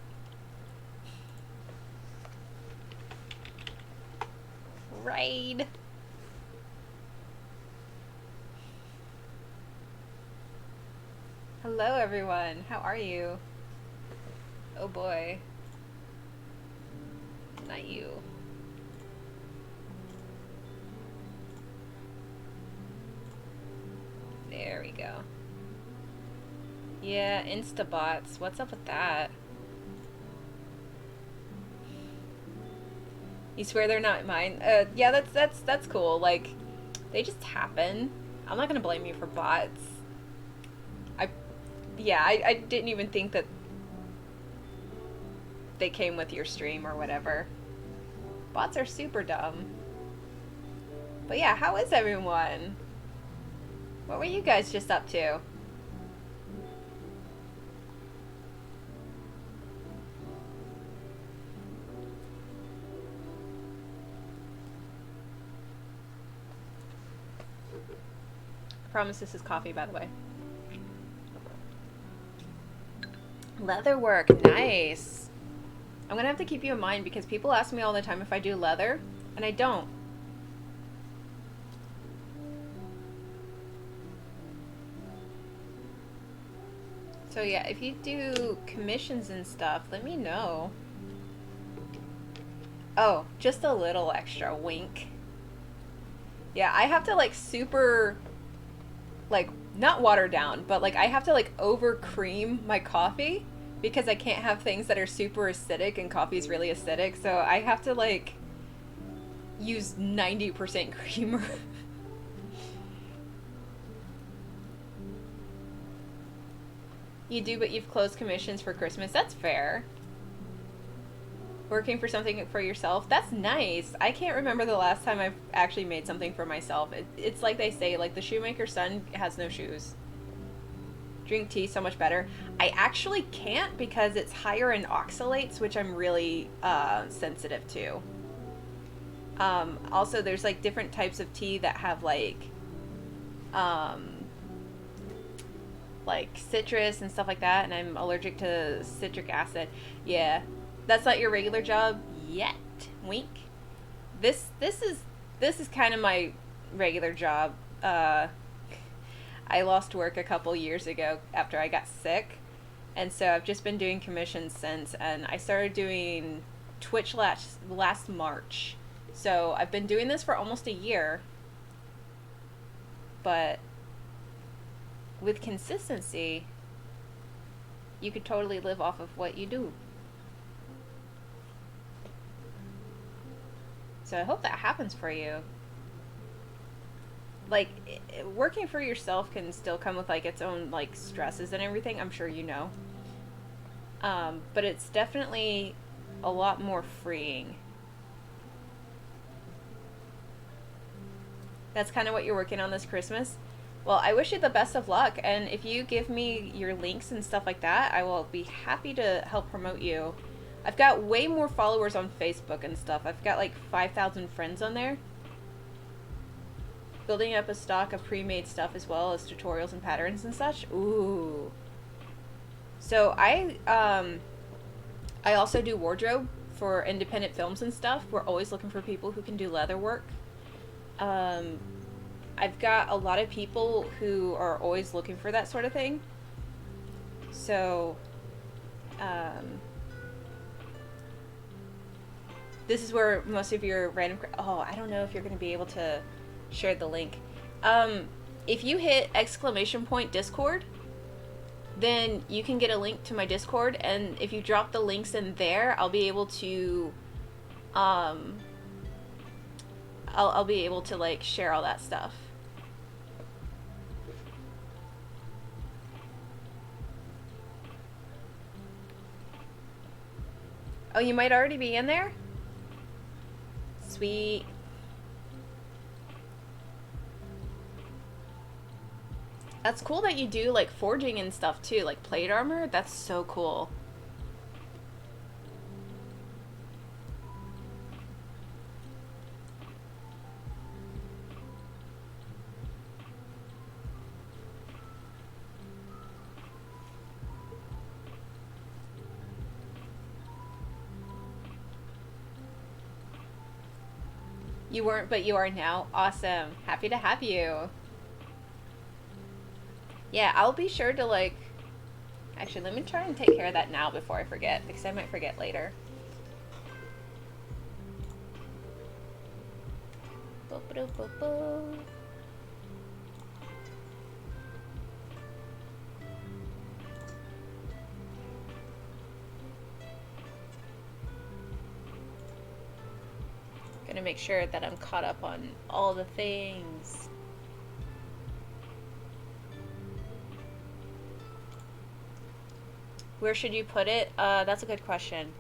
Raid! Hello everyone, how are you? Oh boy. Not you. There we go. Yeah, Instabots. What's up with that? You swear they're not mine? Yeah, that's cool. Like, they just happen. I'm not gonna blame you for bots. I didn't even think that they came with your stream or whatever. Bots are super dumb. But yeah, how is everyone? What were you guys just up to? I promise this is coffee, by the way. Leatherwork, nice. I'm gonna have to keep you in mind because people ask me all the time if I do leather, and I don't. So yeah, if you do commissions and stuff, let me know. Oh, just a little extra, wink. Yeah, I have to like super, like, not water down, but like I have to like over cream my coffee because I can't have things that are super acidic, and coffee is really acidic, so I have to like use 90% creamer. You do, but you've closed commissions for Christmas. That's fair. Working for something for yourself. That's nice. I can't remember the last time I've actually made something for myself. It's like they say, like the shoemaker's son has no shoes. Drink tea so much better. I actually can't because it's higher in oxalates, which I'm really sensitive to. Also, there's like different types of tea that have like citrus and stuff like that, and I'm allergic to citric acid. Yeah, that's not your regular job yet. Wink. This is kind of my regular job. I lost work a couple years ago after I got sick, and so I've just been doing commissions since, and I started doing Twitch last March. So I've been doing this for almost a year, but with consistency, you could totally live off of what you do. So I hope that happens for you. Like, working for yourself can still come with like its own like stresses and everything, I'm sure you know. But it's definitely a lot more freeing. That's kind of what you're working on this Christmas. Well, I wish you the best of luck, and if you give me your links and stuff like that, I will be happy to help promote you. I've got way more followers on Facebook and stuff. I've got like 5,000 friends on there. Building up a stock of pre-made stuff as well as tutorials and patterns and such. Ooh. So I also do wardrobe for independent films and stuff. We're always looking for people who can do leather work. I've got a lot of people who are always looking for that sort of thing. So, this is where most of your random... Oh, I don't know if you're going to be able to share the link. If you hit ! Discord, then you can get a link to my Discord, and if you drop the links in there, I'll be able to, I'll be able to, like, share all that stuff. Oh, you might already be in there? Sweet. That's cool that you do, like, forging and stuff, too. Like, plate armor? That's so cool. You weren't, but you are now. Awesome. Happy to have you. Yeah, I'll be sure to, like... Actually, let me try and take care of that now before I forget, because I might forget later. Gonna make sure that I'm caught up on all the things. Where should you put it? That's a good question.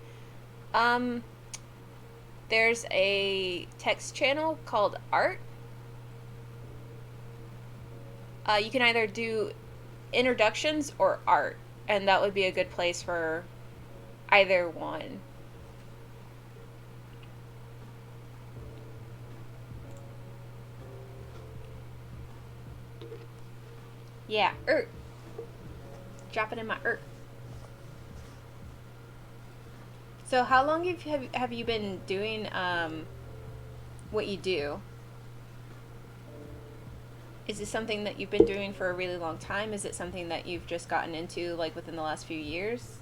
There's a text channel called Art. You can either do introductions or art, and that would be a good place for either one. Yeah, Art. Drop it in my Art. So how long have you been doing what you do? Is this something that you've been doing for a really long time? Is it something that you've just gotten into, like, within the last few years?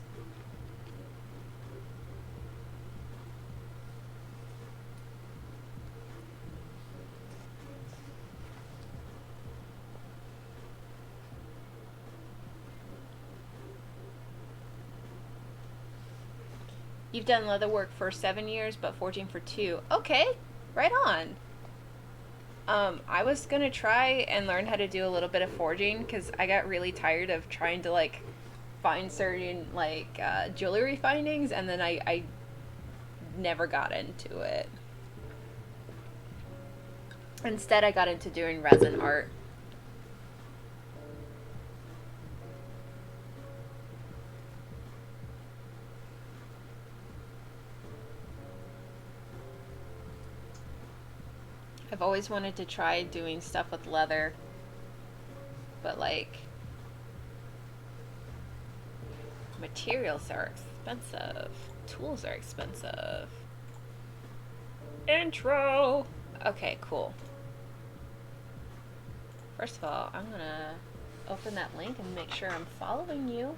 You've done leather work for 7 years, but forging for 2. Okay, right on. I was gonna try and learn how to do a little bit of forging, because I got really tired of trying to, like, find certain, like, jewelry findings, and then I never got into it. Instead, I got into doing resin art. I've always wanted to try doing stuff with leather, but like, materials are expensive, tools are expensive. Intro! Okay, cool. First of all, I'm gonna open that link and make sure I'm following you.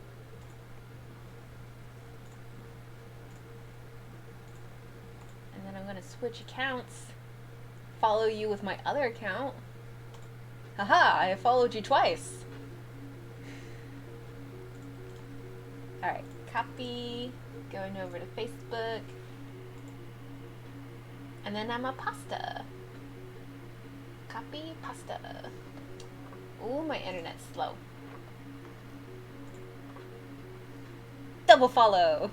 And then I'm gonna switch accounts. Follow you with my other account. Haha, I have followed you twice. Alright, copy, going over to Facebook. And then I'm a pasta. Copy, pasta. Ooh, my internet's slow. Double follow.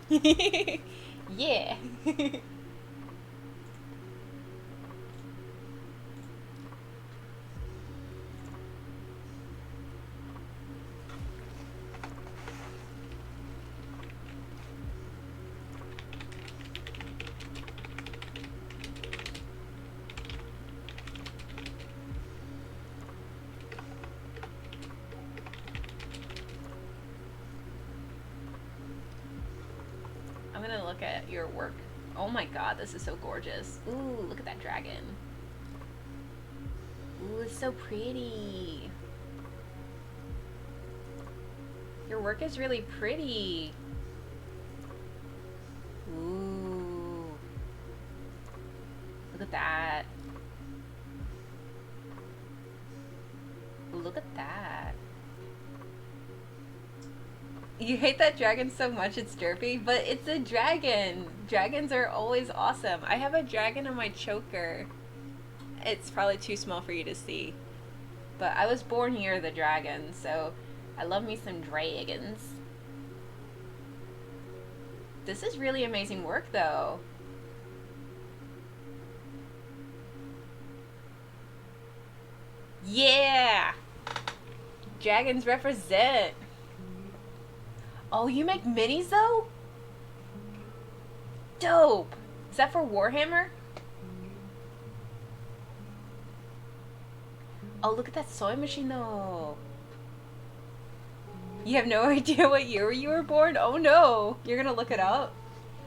Yeah. I'm gonna look at your work. Oh my god, this is so gorgeous. Ooh, look at that dragon. Ooh, it's so pretty. Your work is really pretty. Ooh. Look at that. Ooh, look at that. You hate that dragon so much it's derpy, but it's a dragon. Dragons are always awesome. I have a dragon on my choker. It's probably too small for you to see. But I was born near the dragon, so I love me some dragons. This is really amazing work, though. Yeah! Dragons represent. Oh, you make minis, though? Dope! Is that for Warhammer? Oh, look at that sewing machine, though. You have no idea what year you were born? Oh, no. You're gonna look it up?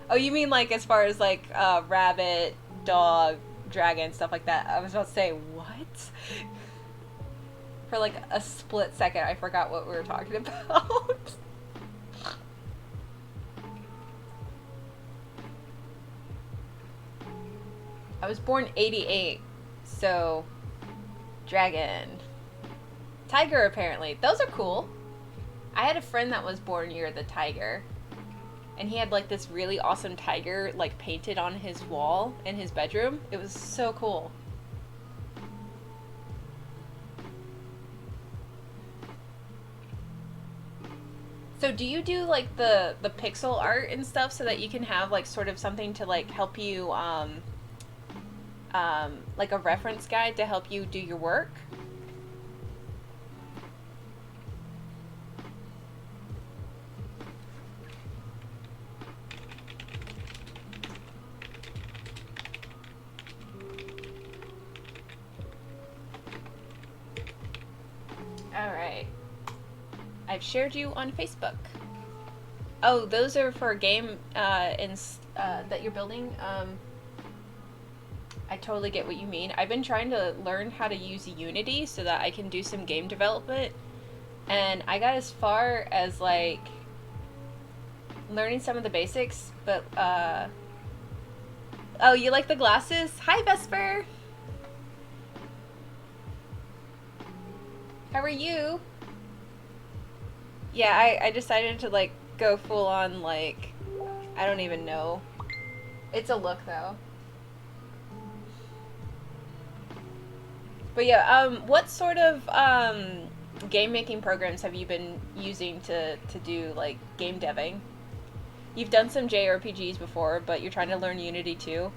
Oh, you mean, like, as far as, like, rabbit, dog, dragon, stuff like that. I was about to say, what? For, like, a split second, I forgot what we were talking about. I was born 88, so dragon. Tiger, apparently. Those are cool. I had a friend that was born near the tiger, and he had like this really awesome tiger like painted on his wall in his bedroom. It was so cool. So do you do like the pixel art and stuff so that you can have like sort of something to like help you like a reference guide to help you do your work? Alright. I've shared you on Facebook. Oh, those are for a game that you're building. I totally get what you mean. I've been trying to learn how to use Unity so that I can do some game development. And I got as far as, like, learning some of the basics, but, oh, you like the glasses? Hi, Vesper! How are you? Yeah, I decided to, like, go full on, like, I don't even know. It's a look, though. But yeah, what sort of game making programs have you been using to do like game deving? You've done some JRPGs before, but you're trying to learn Unity too.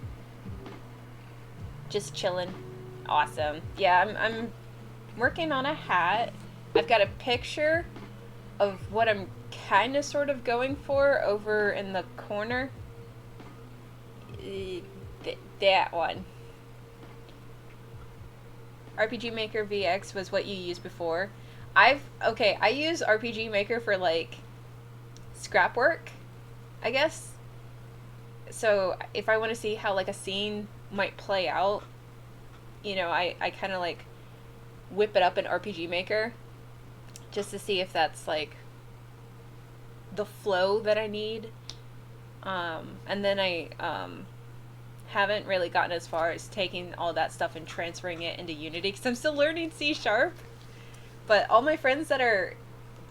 Just chilling. Awesome. Yeah, I'm working on a hat. I've got a picture of what I'm kind of sort of going for over in the corner. That one. RPG Maker VX was what you used before. I use RPG Maker for like scrap work, I guess. So if I want to see how like a scene might play out, you know, I kind of like whip it up in RPG Maker just to see if that's like the flow that I need. And then I haven't really gotten as far as taking all that stuff and transferring it into Unity because I'm still learning C#. But all my friends that are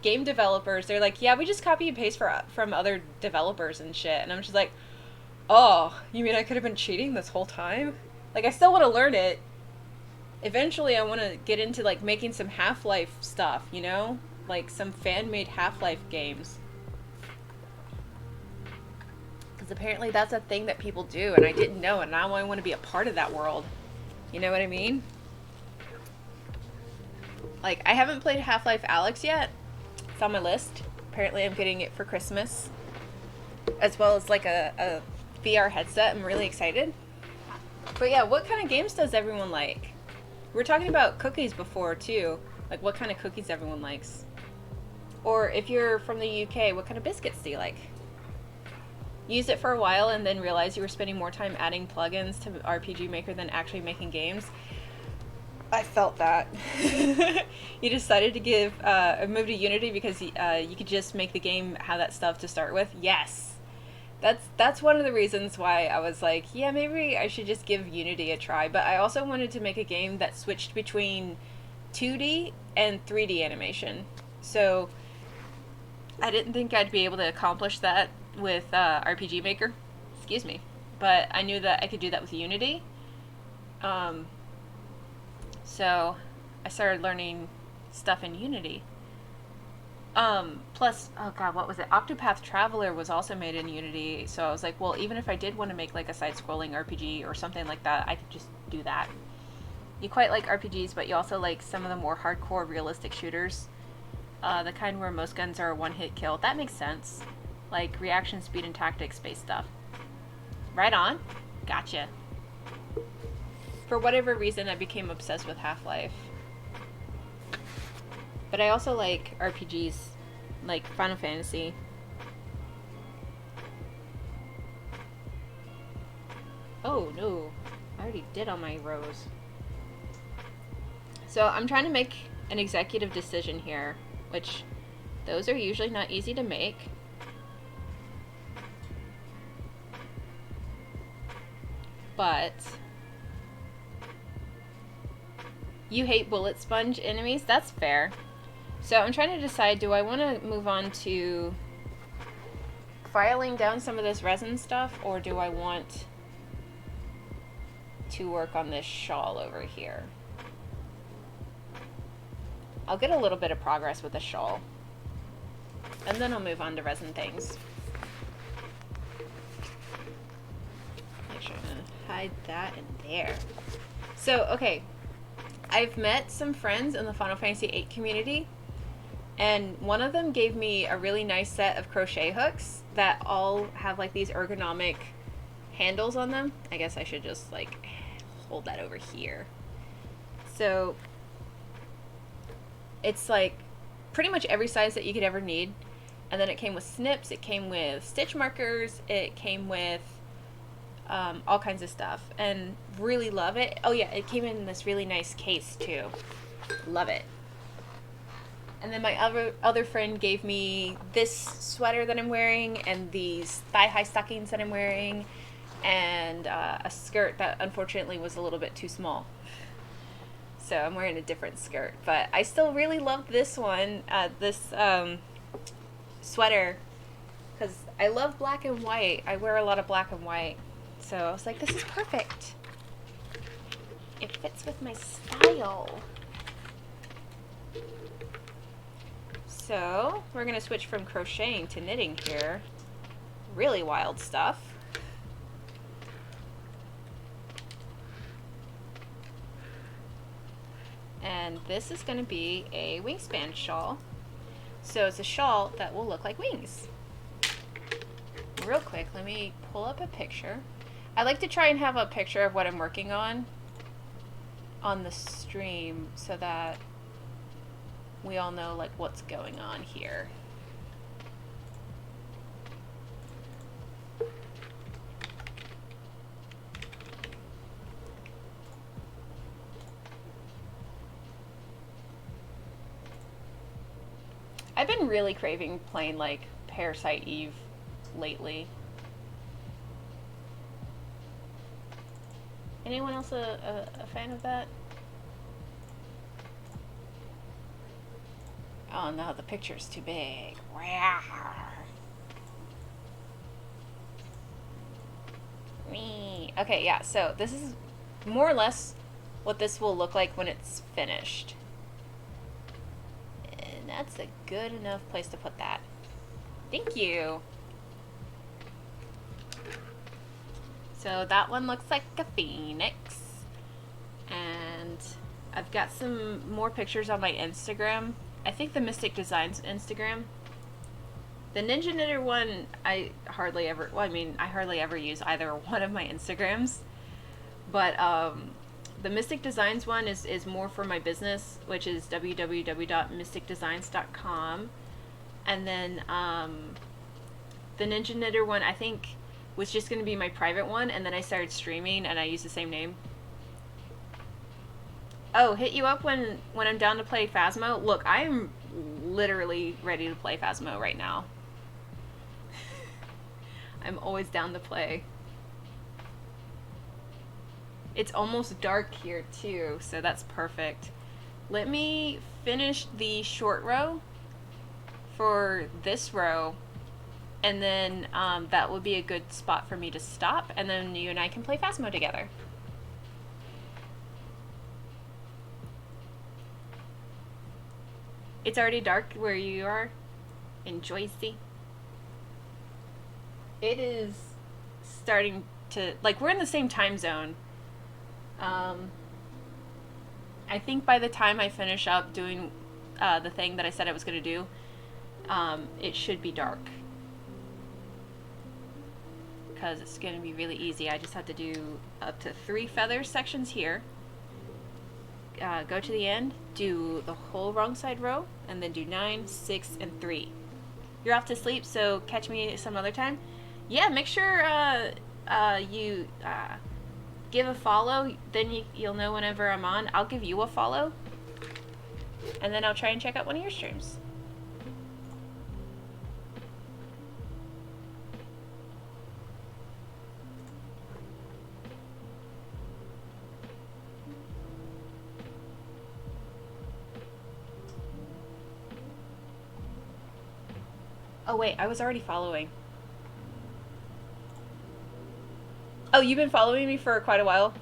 game developers, they're like, yeah, we just copy and paste from other developers and shit. And I'm just like, oh, you mean I could have been cheating this whole time? Like, I still want to learn it. Eventually, I want to get into, like, making some Half-Life stuff, you know? Like, some fan-made Half-Life games. Because apparently that's a thing that people do, and I didn't know, and now I want to be a part of that world. You know what I mean? Like, I haven't played Half-Life Alyx yet. It's on my list. Apparently I'm getting it for Christmas. As well as, like, a VR headset. I'm really excited. But yeah, what kind of games does everyone like? We were talking about cookies before, too. Like, what kind of cookies everyone likes. Or if you're from the UK, what kind of biscuits do you like? Used it for a while and then realized you were spending more time adding plugins to RPG Maker than actually making games. I felt that. You decided to give a move to Unity because you could just make the game have that stuff to start with? Yes! That's one of the reasons why I was like, yeah, maybe I should just give Unity a try. But I also wanted to make a game that switched between 2D and 3D animation. So I didn't think I'd be able to accomplish that with RPG Maker. Excuse me. But I knew that I could do that with Unity. So I started learning stuff in Unity. Plus, oh god, what was it? Octopath Traveler was also made in Unity, so I was like, well, even if I did want to make like a side-scrolling RPG or something like that, I could just do that. You quite like RPGs, but you also like some of the more hardcore realistic shooters. The kind where most guns are a one-hit kill. That makes sense. Like reaction, speed, and tactics-based stuff. Right on. Gotcha. For whatever reason, I became obsessed with Half-Life. But I also like RPGs, like Final Fantasy. Oh, no. I already did all my rows. So I'm trying to make an executive decision here, which those are usually not easy to make. But you hate bullet sponge enemies? That's fair. So I'm trying to decide, do I want to move on to filing down some of this resin stuff, or do I want to work on this shawl over here? I'll get a little bit of progress with the shawl, and then I'll move on to resin things. Make sure I'm going to hide that in there. So, okay, I've met some friends in the Final Fantasy VIII community, and one of them gave me a really nice set of crochet hooks that all have like these ergonomic handles on them. I guess I should just like hold that over here. So it's like pretty much every size that you could ever need. And then it came with snips, it came with stitch markers, it came with all kinds of stuff, and really love it. Oh yeah, it came in this really nice case too. Love it. And then my other friend gave me this sweater that I'm wearing, and these thigh-high stockings that I'm wearing, and a skirt that unfortunately was a little bit too small. So I'm wearing a different skirt, but I still really love this one, this sweater, because I love black and white. I wear a lot of black and white. So I was like, this is perfect. It fits with my style. So we're going to switch from crocheting to knitting here. really wild stuff. And this is going to be a wingspan shawl. So it's a shawl that will look like wings. Real quick, let me pull up a picture. I like to try and have a picture of what I'm working on the stream so that we all know like what's going on here. I've been really craving playing like Parasite Eve lately. Anyone else a fan of that? Oh no, the picture's too big. Okay, yeah, so this is more or less what this will look like when it's finished. And that's a good enough place to put that. Thank you. So that one looks like a phoenix. And I've got some more pictures on my Instagram. I think the Mystic Designs Instagram. The Ninja Knitter one, I hardly ever use either one of my Instagrams. But the Mystic Designs one is more for my business, which is www.mysticdesigns.com. And then the Ninja Knitter one, I think, was just going to be my private one, and then I started streaming and I used the same name. Oh, hit you up when I'm down to play Phasmo. Look, I am literally ready to play Phasmo right now. I'm always down to play. It's almost dark here too, so that's perfect. Let me finish the short row for this row, and then that will be a good spot for me to stop, and then you and I can play Phasmo together. It's already dark where you are in Joycey. It is starting to, like, we're in the same time zone. I think by the time I finish up doing the thing that I said I was going to do, it should be dark. Because it's going to be really easy. I just have to do up to 3 feather sections here. Go to the end, do the whole wrong side row, and then do 9, 6, and 3. You're off to sleep, so catch me some other time. Yeah, make sure you give a follow, then you'll know whenever I'm on. I'll give you a follow, and then I'll try and check out one of your streams. Oh wait, I was already following. Oh, you've been following me for quite a while?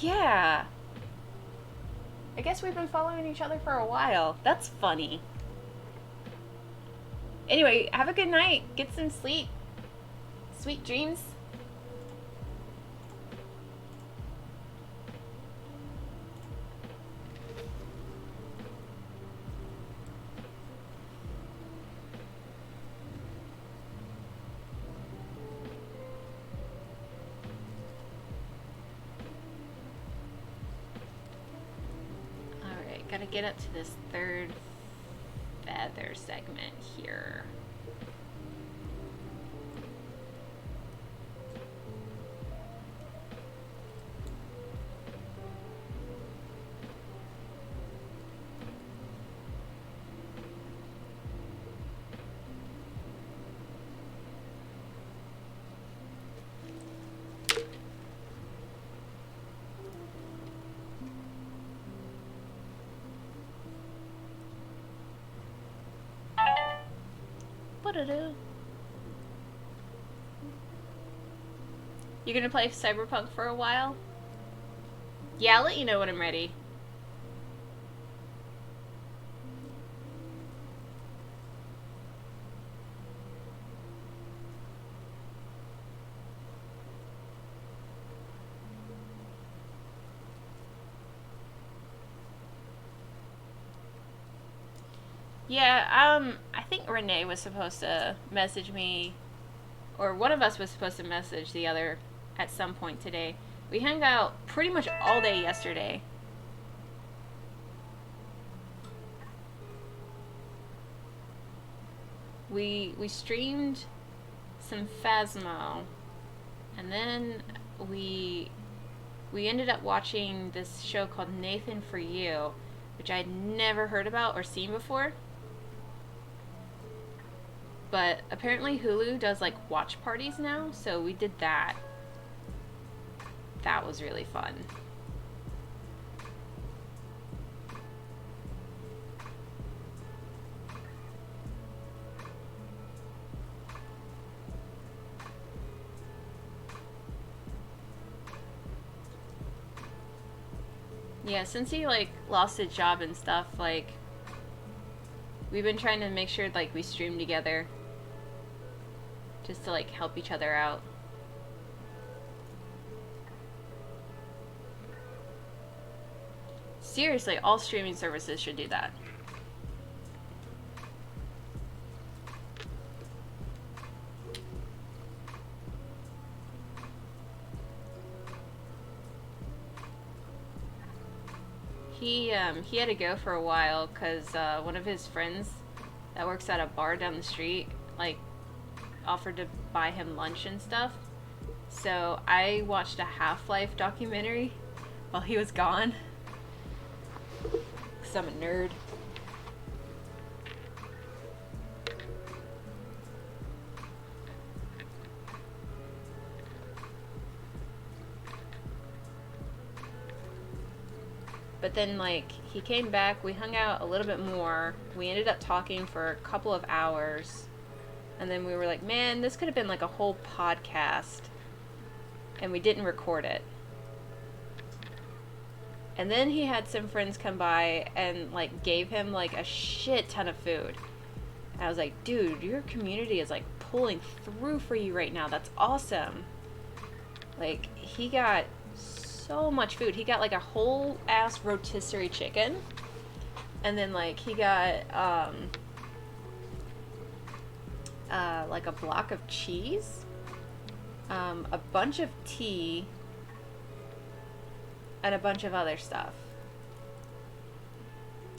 Yeah. I guess we've been following each other for a while. That's funny. Anyway, have a good night. Get some sleep. Sweet dreams. Gotta get up to this 3rd feather segment here. You're gonna play Cyberpunk for a while? Yeah, I'll let you know when I'm ready. Yeah, I think Renee was supposed to message me, or one of us was supposed to message the other at some point today. We hung out pretty much all day yesterday. We streamed some Phasmo, and then we we ended up watching this show called Nathan for You, which I'd never heard about or seen before. But apparently Hulu does like watch parties now, so we did that. That was really fun. Yeah, since he like lost his job and stuff, like we've been trying to make sure like we stream together just to like help each other out. Seriously, all streaming services should do that. He had to go for a while because one of his friends that works at a bar down the street like offered to buy him lunch and stuff. So I watched a Half-Life documentary while he was gone. Because I'm a nerd. But then, like, he came back, we hung out a little bit more. We ended up talking for a couple of hours. And then we were like, man, this could have been like a whole podcast. And we didn't record it. And then he had some friends come by and like gave him like a shit ton of food. And I was like, dude, your community is like pulling through for you right now. That's awesome. Like, he got so much food. He got like a whole ass rotisserie chicken. And then like he got like a block of cheese, a bunch of tea, and a bunch of other stuff.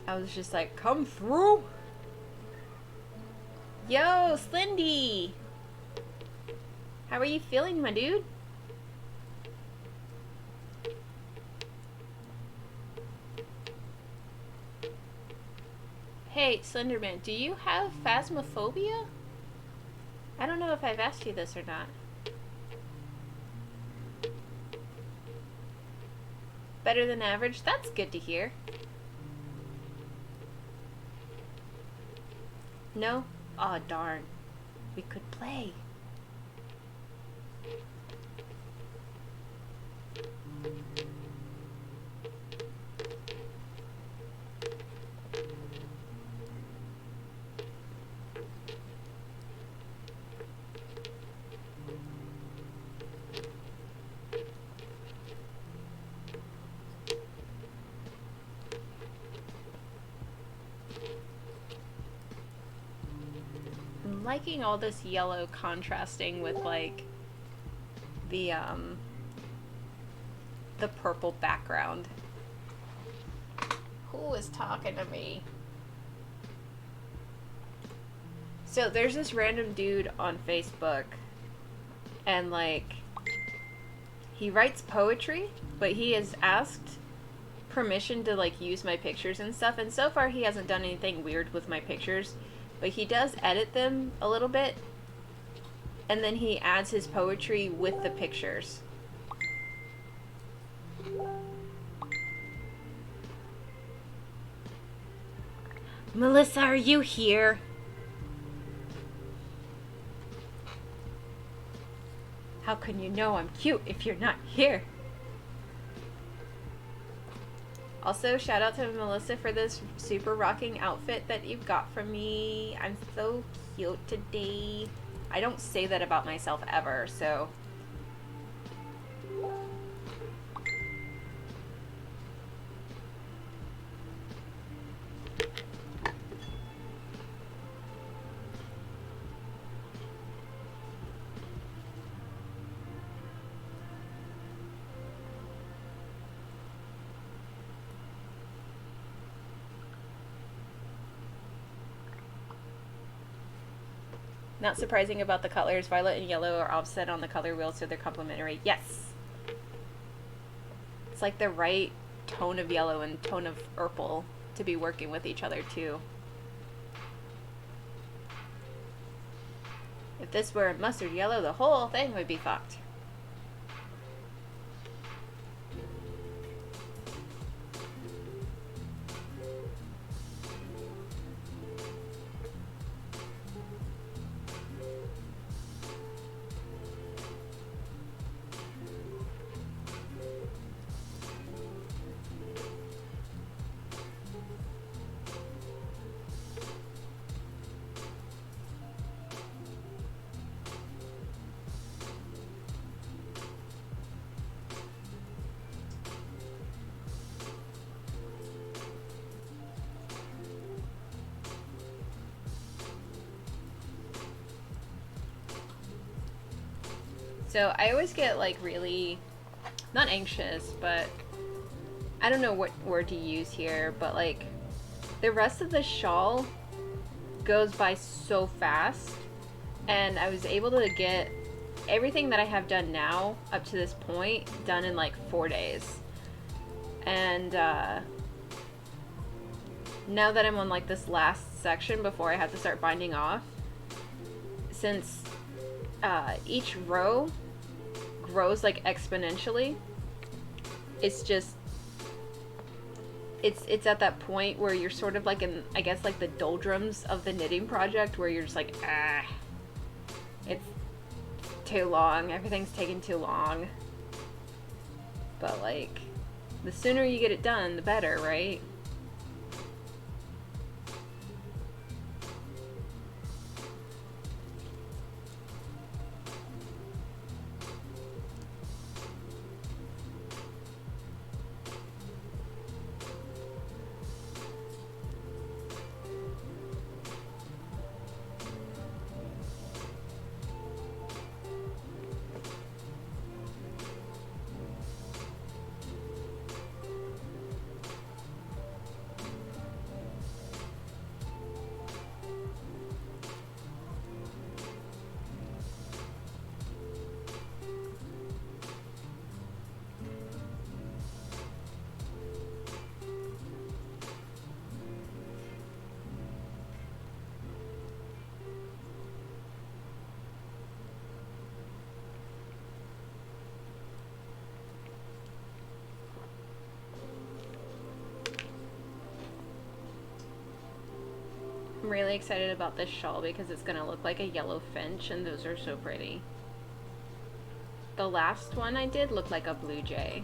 I was just like, come through. Yo, Slindy! How are you feeling, my dude? Hey, Slenderman, do you have phasmophobia? I don't know if I've asked you this or not. Better than average? That's good to hear. No? Aw, darn. We could play. I'm liking all this yellow contrasting with like the purple background. Who is talking to me? So there's this random dude on Facebook, and like he writes poetry, but he has asked permission to like use my pictures and stuff, and so far he hasn't done anything weird with my pictures, but he does edit them a little bit, and then he adds his poetry with the pictures. Melissa, are you here? How can you know I'm cute if you're not here? Also, shout out to Melissa for this super rocking outfit that you got from me. I'm so cute today. I don't say that about myself ever, so... Not surprising about the colors. Violet and yellow are offset on the color wheel, so they're complementary. Yes! It's like the right tone of yellow and tone of purple to be working with each other, too. If this were mustard yellow, the whole thing would be fucked. So I always get like really, not anxious, but I don't know what word to use here, but like the rest of the shawl goes by so fast, and I was able to get everything that I have done now up to this point done in like 4 days. And now that I'm on like this last section before I have to start binding off, since each row grows like exponentially, it's just it's at that point where you're sort of like in, I guess, like the doldrums of the knitting project, where you're just like, it's too long, everything's taking too long. But like, the sooner you get it done, the better, right? I'm really excited about this shawl because it's gonna look like a yellow finch, and those are so pretty. The last one I did looked like a blue jay.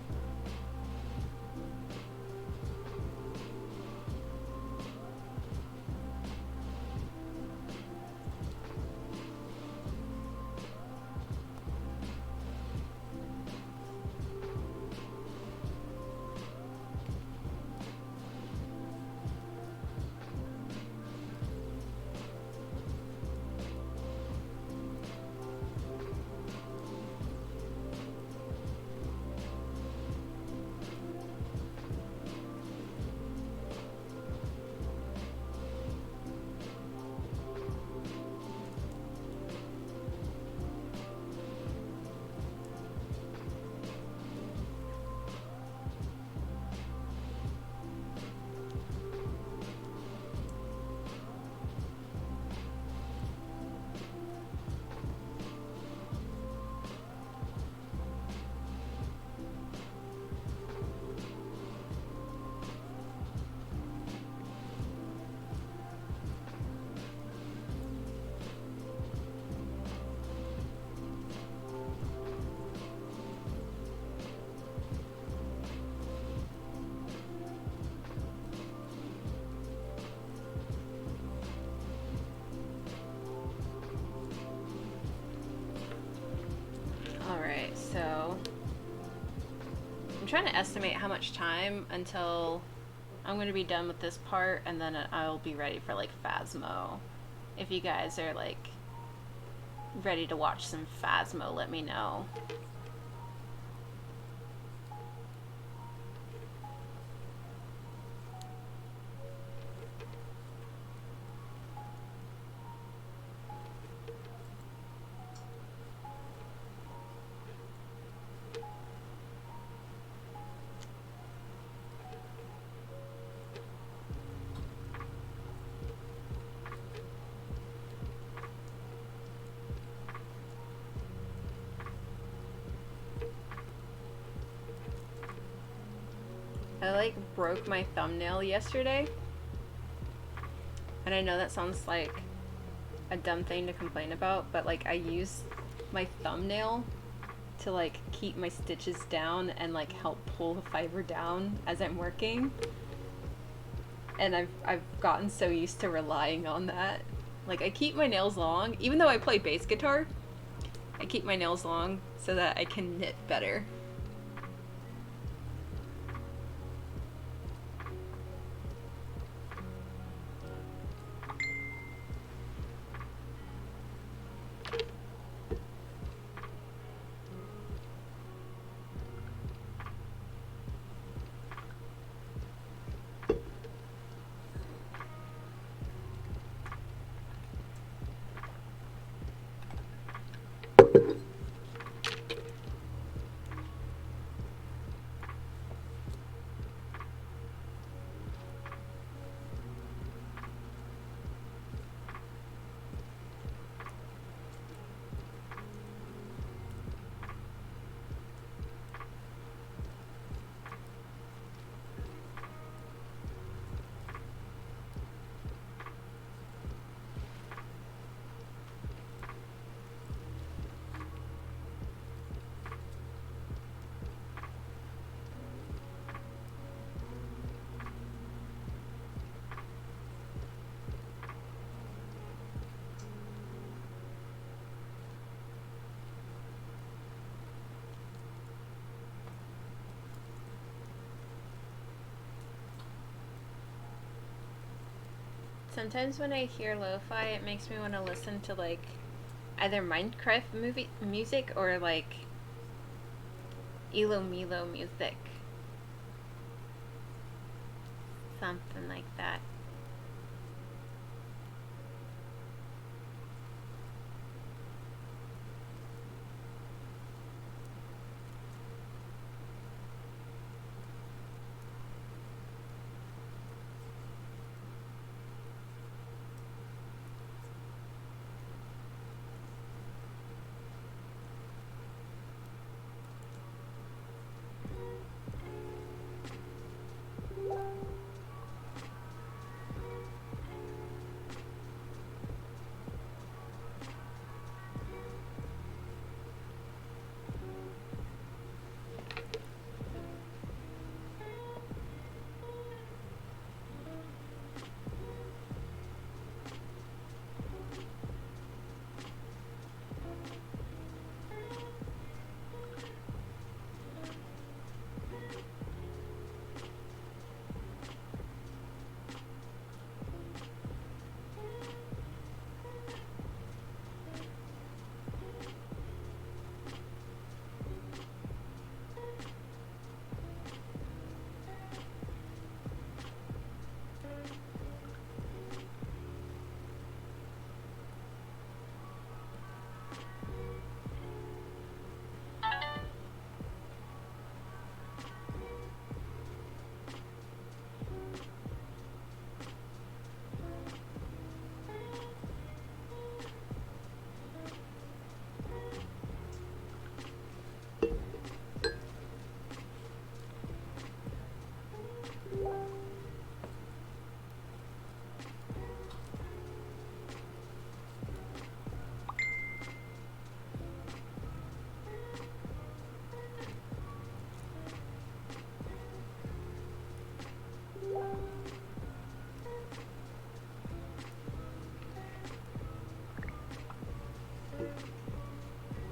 Alright, so I'm trying to estimate how much time until I'm going to be done with this part, and then I'll be ready for like Phasmo. If you guys are like ready to watch some Phasmo, let me know. I like broke my thumbnail yesterday. And I know that sounds like a dumb thing to complain about, but like I use my thumbnail to like keep my stitches down and like help pull the fiber down as I'm working. And I've gotten so used to relying on that. Like I keep my nails long, even though I play bass guitar, I keep my nails long so that I can knit better. Sometimes when I hear lo-fi, it makes me want to listen to like either Minecraft music or like Elo Milo music. Something like that.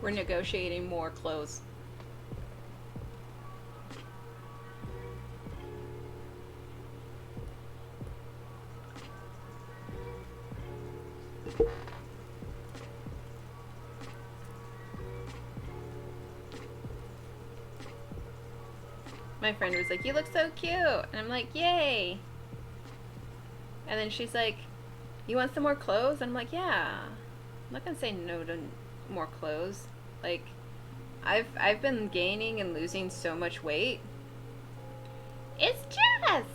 We're negotiating more clothes. My friend was like, "You look so cute," and I'm like, "Yay!" And then she's like, "You want some more clothes?" And I'm like, "Yeah." I'm not gonna say no to more clothes. Like, I've been gaining and losing so much weight. It's Jess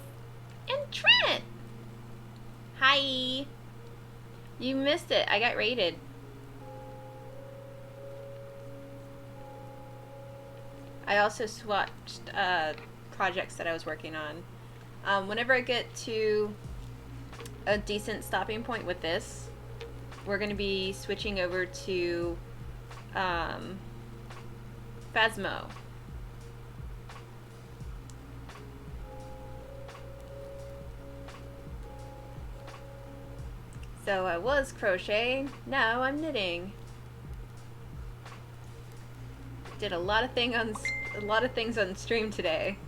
and Trent. Hi. You missed it. I got raided. I also swatched projects that I was working on. Whenever I get to a decent stopping point with this, we're going to be switching over to Phasmo. So I was crocheting, now I'm knitting. Did a lot of things on stream today.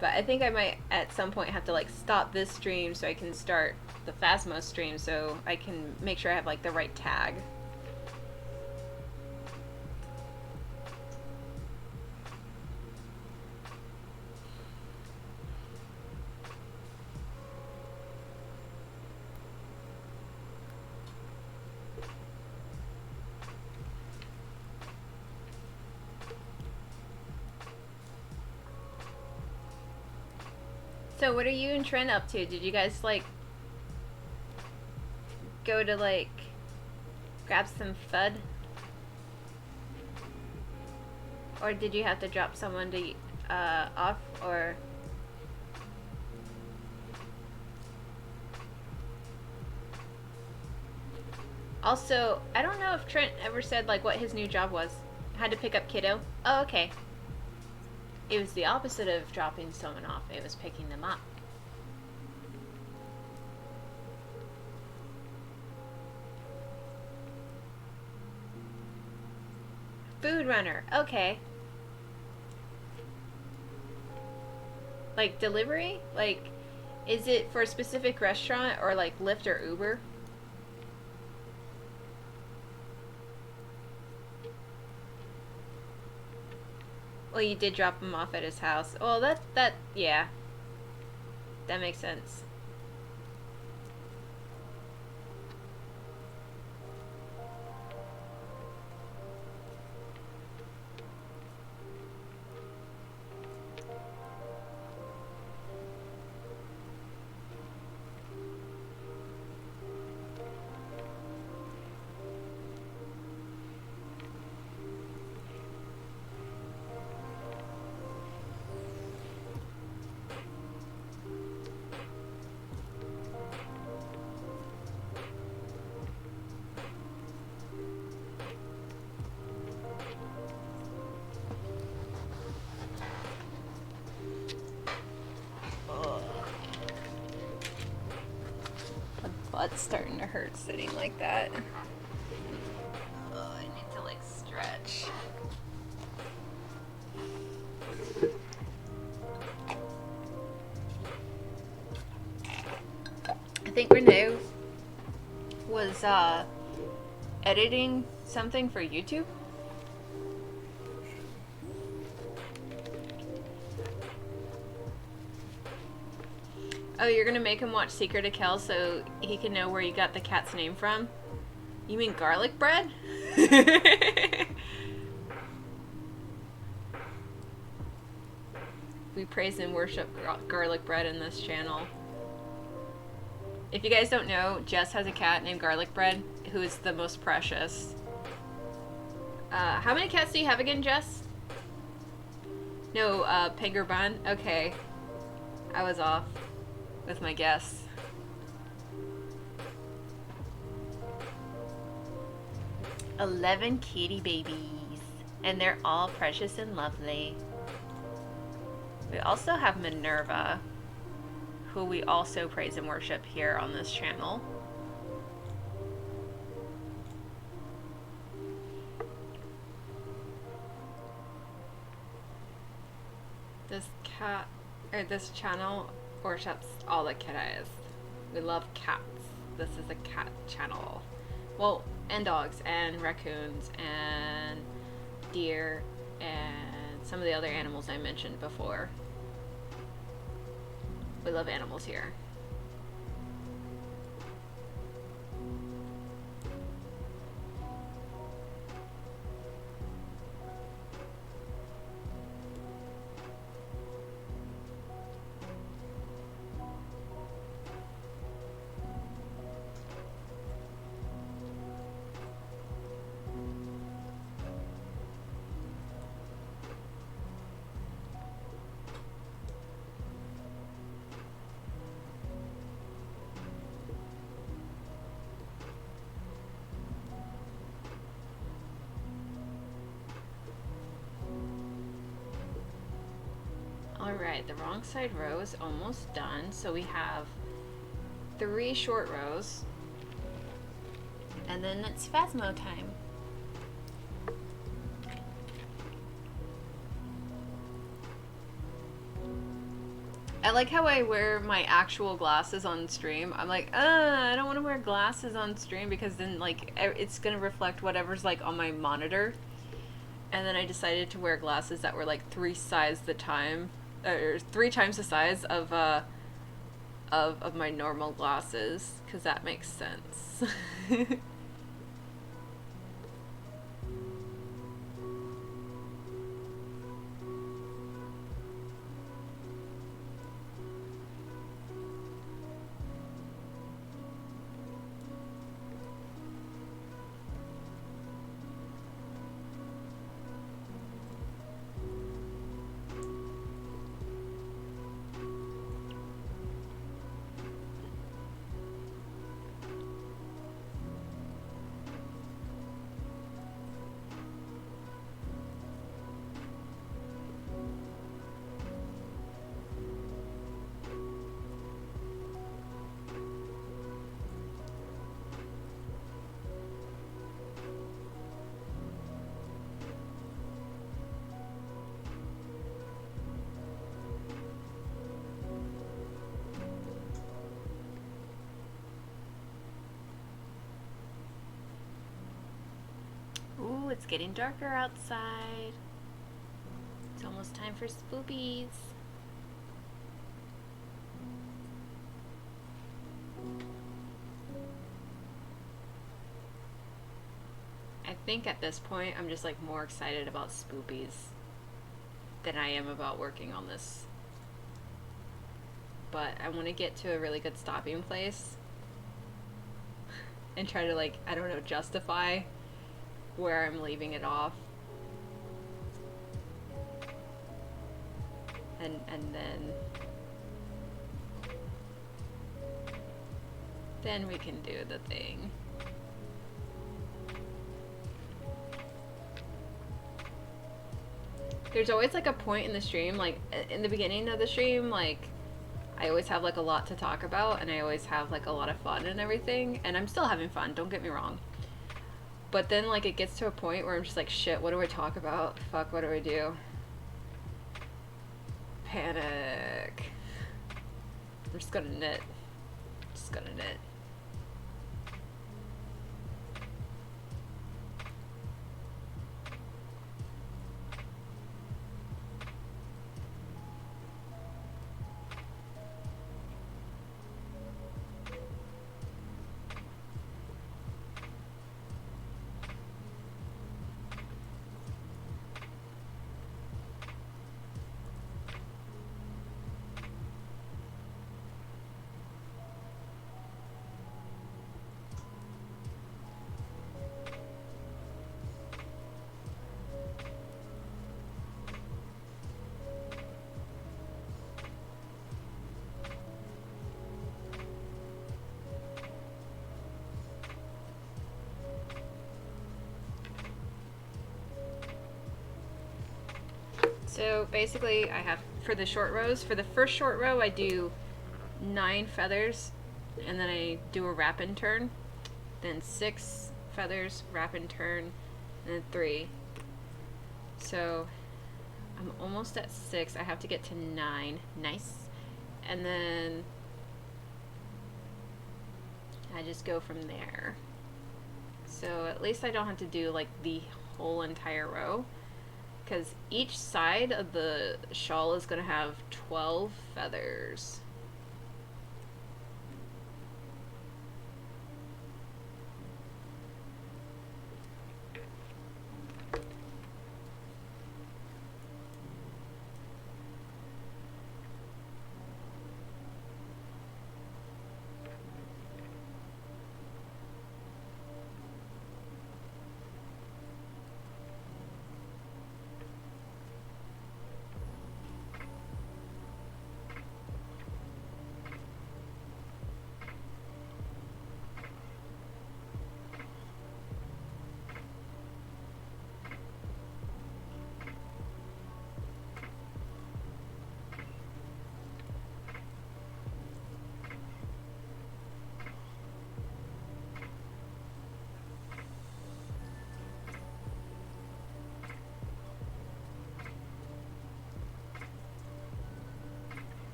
But I think I might at some point have to like stop this stream so I can start the Phasmo stream so I can make sure I have like the right tag. So what are you and Trent up to? Did you guys like go to like grab some FUD? Or did you have to drop someone to off, or also I don't know if Trent ever said like what his new job was. Had to pick up kiddo. Oh, okay. It was the opposite of dropping someone off. It was picking them up. Food runner. Okay. Like delivery? Like, is it for a specific restaurant or like Lyft or Uber? Well, you did drop him off at his house. Well, yeah. That makes sense. Butt's starting to hurt sitting like that. Oh, I need to like stretch. I think Renee was editing something for YouTube. Oh, you're gonna make him watch Secret of Kel so he can know where you got the cat's name from? You mean garlic bread? We praise and worship garlic bread in this channel. If you guys don't know, Jess has a cat named Garlic Bread, who is the most precious. How many cats do you have again, Jess? No, Peg Bun? Okay. I was off with my guess. "11 kitty babies, and they're all precious and lovely." We also have Minerva, who we also praise and worship here on this channel. This channel worships all the kitties. We love cats. This is a cat channel. Well, and dogs, and raccoons, and deer, and some of the other animals I mentioned before. We love animals here. Alright, the wrong side row is almost done, so we have 3 short rows, and then it's Phasmo time. I like how I wear my actual glasses on stream. I'm like, I don't want to wear glasses on stream because then like it's gonna reflect whatever's like on my monitor. And then I decided to wear glasses that were like 3 times the size of my normal glasses, because that makes sense. Ooh, it's getting darker outside. It's almost time for spoopies. I think at this point I'm just like more excited about spoopies than I am about working on this. But I want to get to a really good stopping place and try to, like, I don't know, justify where I'm leaving it off. And then we can do the thing. There's always like a point in the stream, like in the beginning of the stream, like I always have like a lot to talk about and I always have like a lot of fun and everything, and I'm still having fun, don't get me wrong. But then like it gets to a point where I'm just like, shit, what do I talk about? Fuck, what do I do? Panic. I'm just gonna knit. Just gonna knit. So basically I have, for the short rows, for the first short row I do 9 feathers and then I do a wrap and turn, then 6 feathers, wrap and turn, and then 3. So I'm almost at 6. I have to get to 9. Nice. And then I just go from there. So at least I don't have to do like the whole entire row, because each side of the shawl is going to have 12 feathers.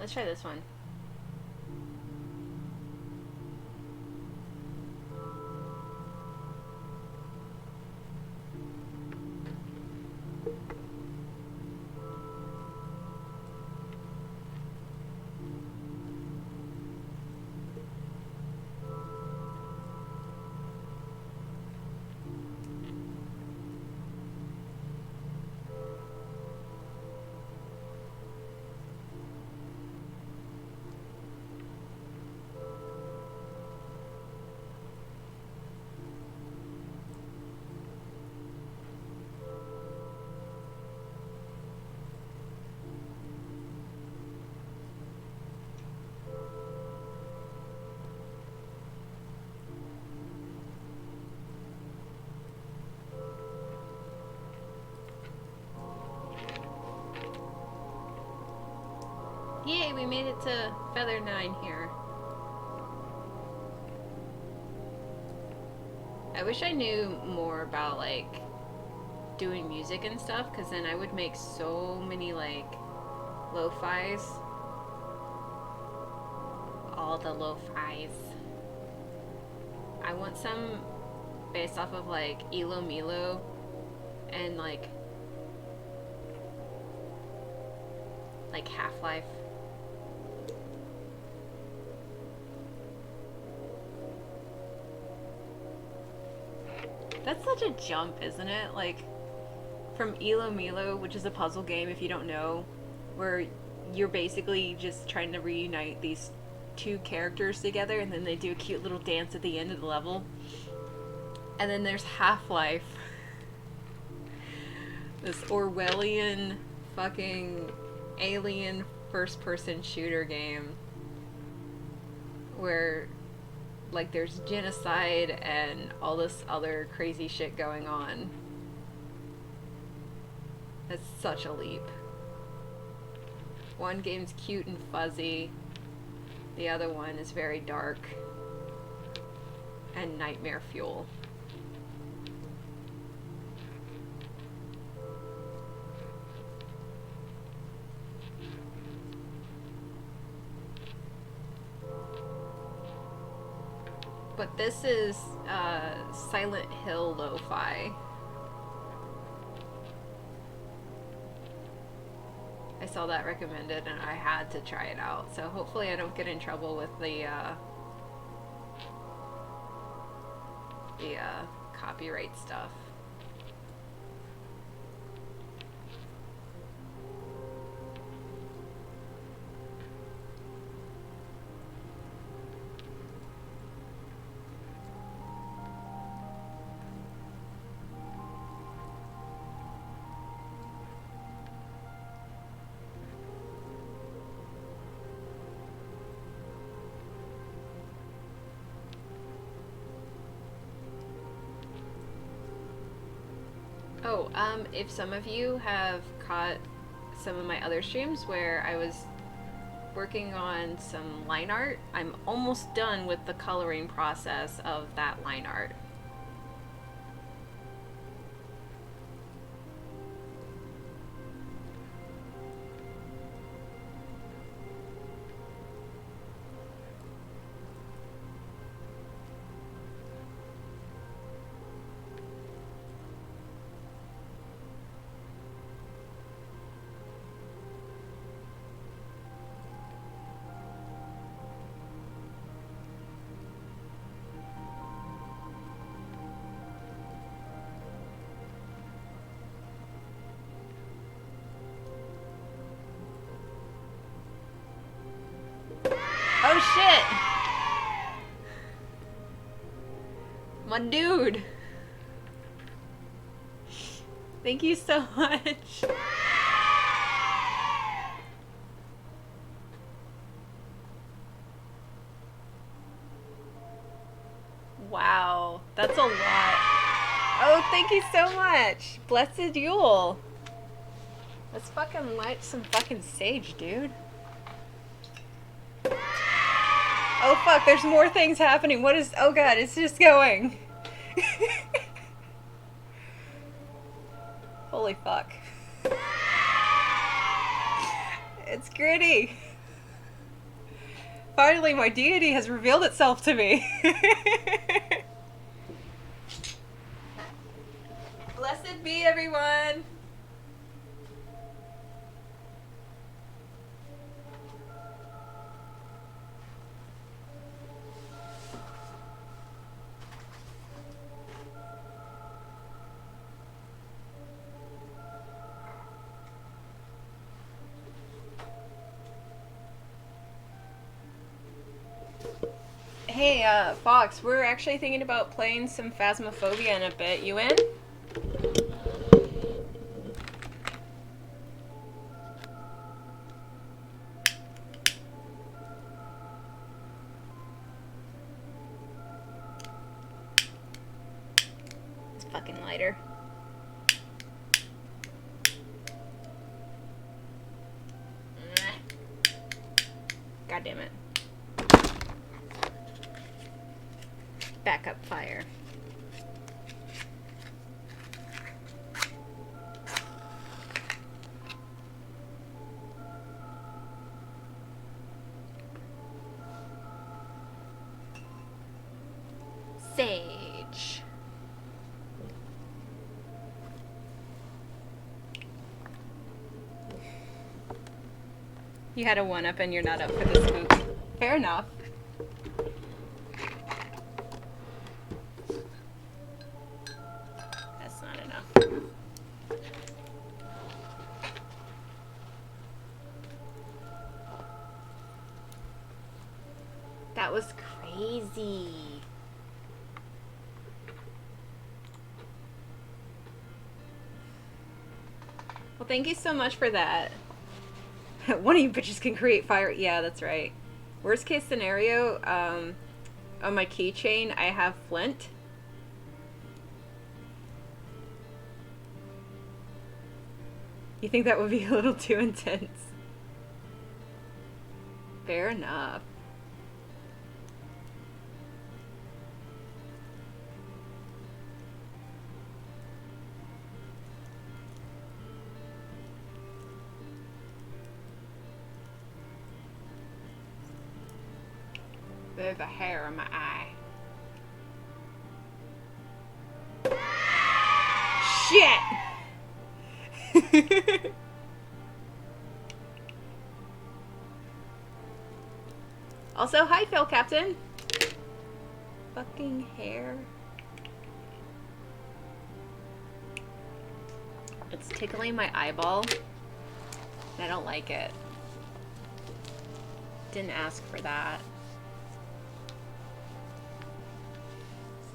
Let's try this one. Yay, we made it to Feather 9 here. I wish I knew more about, like, doing music and stuff, because then I would make so many, like, lo-fis. All the lo-fis. I want some based off of, like, Elo Milo and, like Half-Life. That's such a jump, isn't it? Like, from Elo Milo, which is a puzzle game, if you don't know, where you're basically just trying to reunite these two characters together, and then they do a cute little dance at the end of the level. And then there's Half-Life. This Orwellian fucking alien first-person shooter game where, like, there's genocide and all this other crazy shit going on. That's such a leap. One game's cute and fuzzy. The other one is very dark and nightmare fuel. But this is Silent Hill lo-fi. I saw that recommended and I had to try it out. So hopefully I don't get in trouble with the copyright stuff. Oh, if some of you have caught some of my other streams where I was working on some line art, I'm almost done with the coloring process of that line art. Oh shit! My dude! Thank you so much! Wow, that's a lot. Oh, thank you so much! Blessed Yule! Let's fucking light some fucking sage, dude. Oh fuck, there's more things happening. What is... Oh god, it's just going. Holy fuck. It's gritty. Finally, my deity has revealed itself to me. Blessed be everyone. Hey, Fox, we're actually thinking about playing some Phasmophobia in a bit. You in? This fucking lighter. God damn it. Backup fire. Sage. You had a one-up and you're not up for the spook. Fair enough. That's not enough. That was crazy. Well, thank you so much for that. One of you bitches can create fire. Yeah, that's right. Worst case scenario, on my keychain, I have flint. You think that would be a little too intense? Fair enough. There's a hair on my eye. Shit! Also, hi, Phil Captain. Fucking hair. It's tickling my eyeball. I don't like it. Didn't ask for that.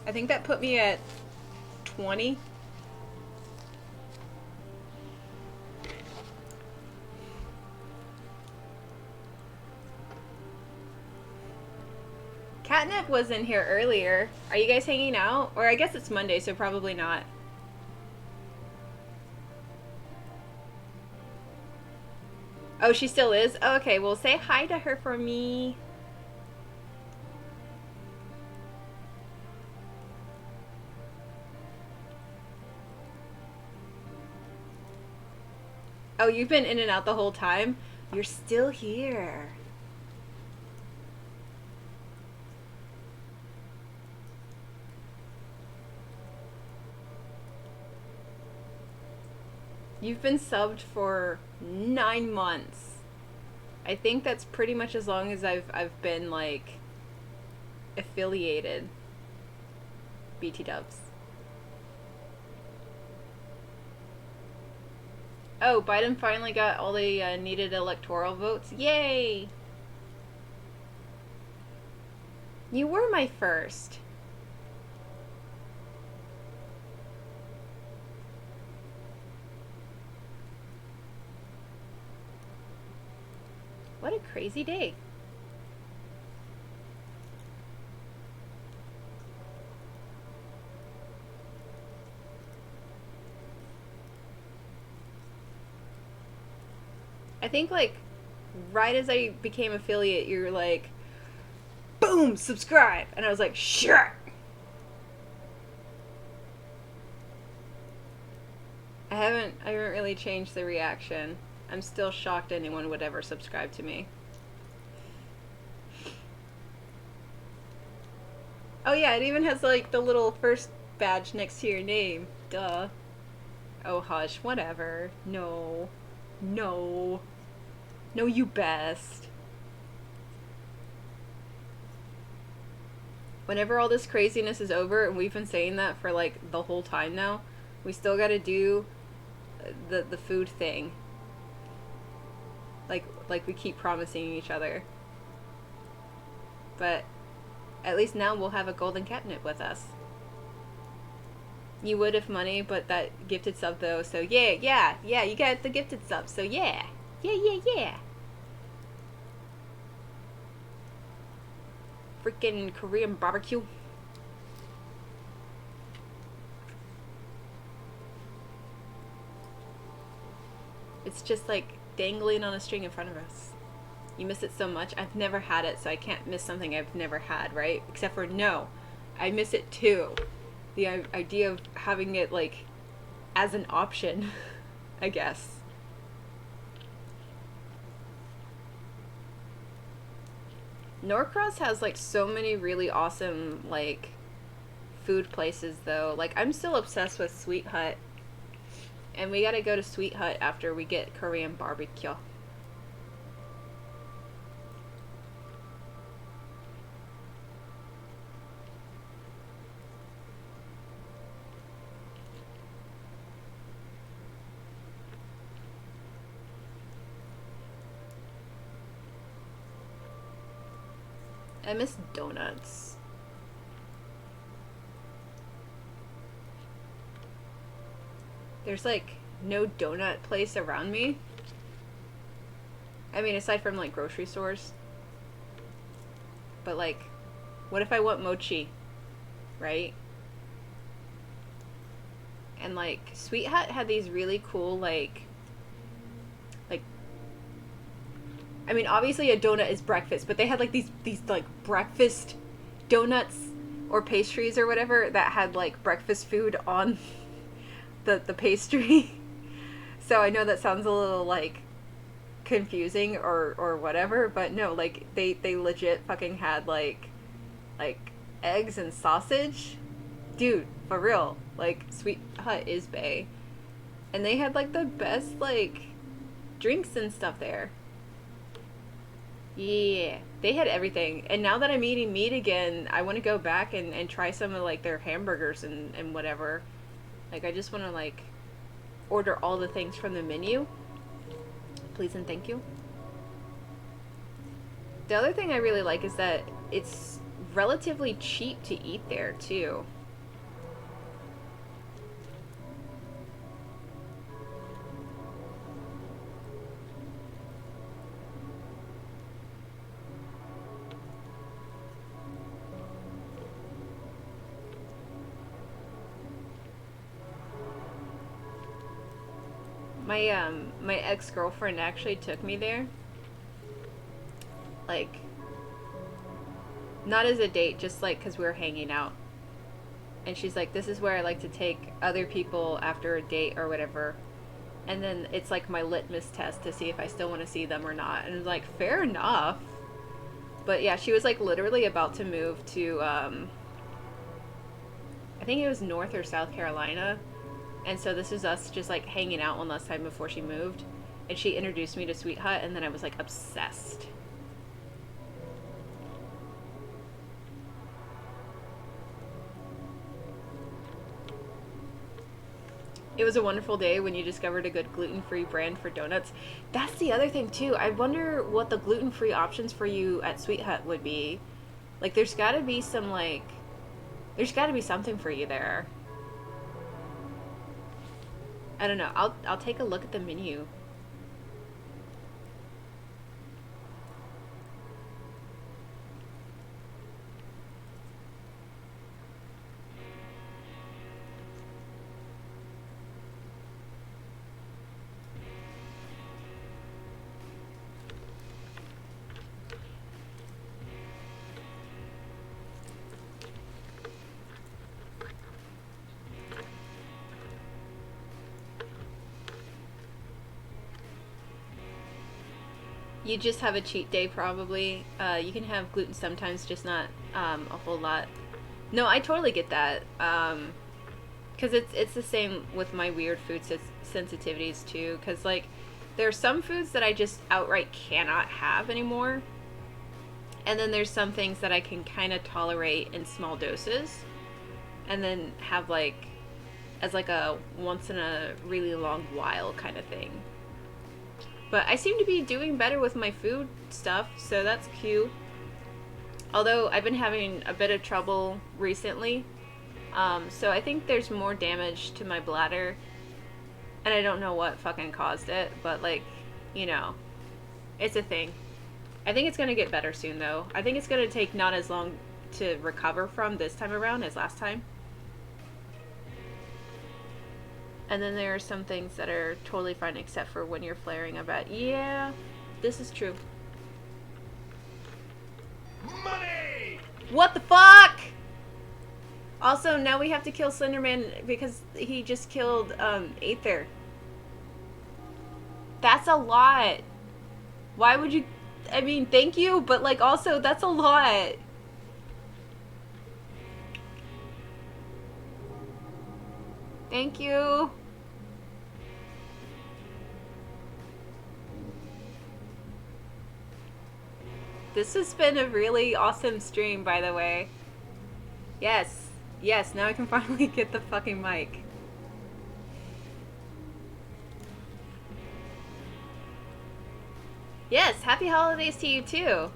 I think that put me at 20. Catnip was in here earlier. Are you guys hanging out? Or I guess it's Monday, so probably not. Oh, she still is? Oh, okay, well, say hi to her for me. Oh, you've been in and out the whole time? You're still here. You've been subbed for 9 months. I think that's pretty much as long as I've been, like, affiliated. BT dubs. Oh, Biden finally got all the needed electoral votes. Yay! You were my first. What a crazy day. I think, like, right as I became affiliate, you were like, boom, subscribe. And I was like, sure. I haven't really changed the reaction. I'm still shocked anyone would ever subscribe to me. Oh yeah, it even has like the little first badge next to your name. Duh. Oh hush, whatever. No. No. No, you best. Whenever all this craziness is over, and we've been saying that for like the whole time now, we still gotta do the food thing. Like we keep promising each other. But at least now we'll have a golden catnip with us. You would if money, but that gifted sub though, so yeah, you got the gifted sub, so yeah. Yeah. Freaking Korean barbecue. It's just like dangling on a string in front of us. You miss it so much. I've never had it, so I can't miss something I've never had, right? Except for no, I miss it too. The idea of having it like as an option, I guess. Norcross has like so many really awesome like food places though. Like I'm still obsessed with Sweet Hut. And we gotta go to Sweet Hut after we get Korean barbecue. I miss donuts. There's like no donut place around me. I mean, aside from like grocery stores. But like, what if I want mochi? Right? And like, Sweet Hut had these really cool like I mean, obviously a donut is breakfast, but they had like these like breakfast donuts or pastries or whatever that had like breakfast food on the pastry. So I know that sounds a little like confusing or whatever, but no, like they legit fucking had like eggs and sausage. Dude, for real. Like Sweet Hut is bae. And they had like the best like drinks and stuff there. Yeah, they had everything. And now that I'm eating meat again, I want to go back and try some of like their hamburgers and whatever. Like I just want to like order all the things from the menu. Please and thank you. The other thing I really like is that it's relatively cheap to eat there too. My ex-girlfriend actually took me there. Like, not as a date, just like because we were hanging out. And she's like, this is where I like to take other people after a date or whatever. And then it's like my litmus test to see if I still want to see them or not. And it's like, fair enough. But yeah, she was like literally about to move to, I think it was North or South Carolina. And so this is us just like hanging out one last time before she moved. And she introduced me to Sweet Hut, and then I was like obsessed. It was a wonderful day when you discovered a good gluten-free brand for donuts. That's the other thing too. I wonder what the gluten-free options for you at Sweet Hut would be. Like there's gotta be some like, there's gotta be something for you there. I don't know. I'll take a look at the menu. You just have a cheat day probably. You can have gluten sometimes, just not a whole lot. No, I totally get that. Because it's the same with my weird food sensitivities too. Because like, there are some foods that I just outright cannot have anymore, and then there's some things that I can kind of tolerate in small doses, and then have like as like a once in a really long while kind of thing. But I seem to be doing better with my food stuff, so that's cute. Although I've been having a bit of trouble recently. So I think there's more damage to my bladder. And I don't know what fucking caused it, but like, you know, it's a thing. I think it's gonna get better soon though. I think it's gonna take not as long to recover from this time around as last time. And then there are some things that are totally fine except for when you're flaring. I bet. Yeah, this is true. Money! What the fuck? Also, now we have to kill Slenderman because he just killed Aether. That's a lot. Why would you... I mean, thank you, but like also, that's a lot. Thank you. This has been a really awesome stream, by the way. Yes. Yes, now I can finally get the fucking mic. Yes, happy holidays to you too.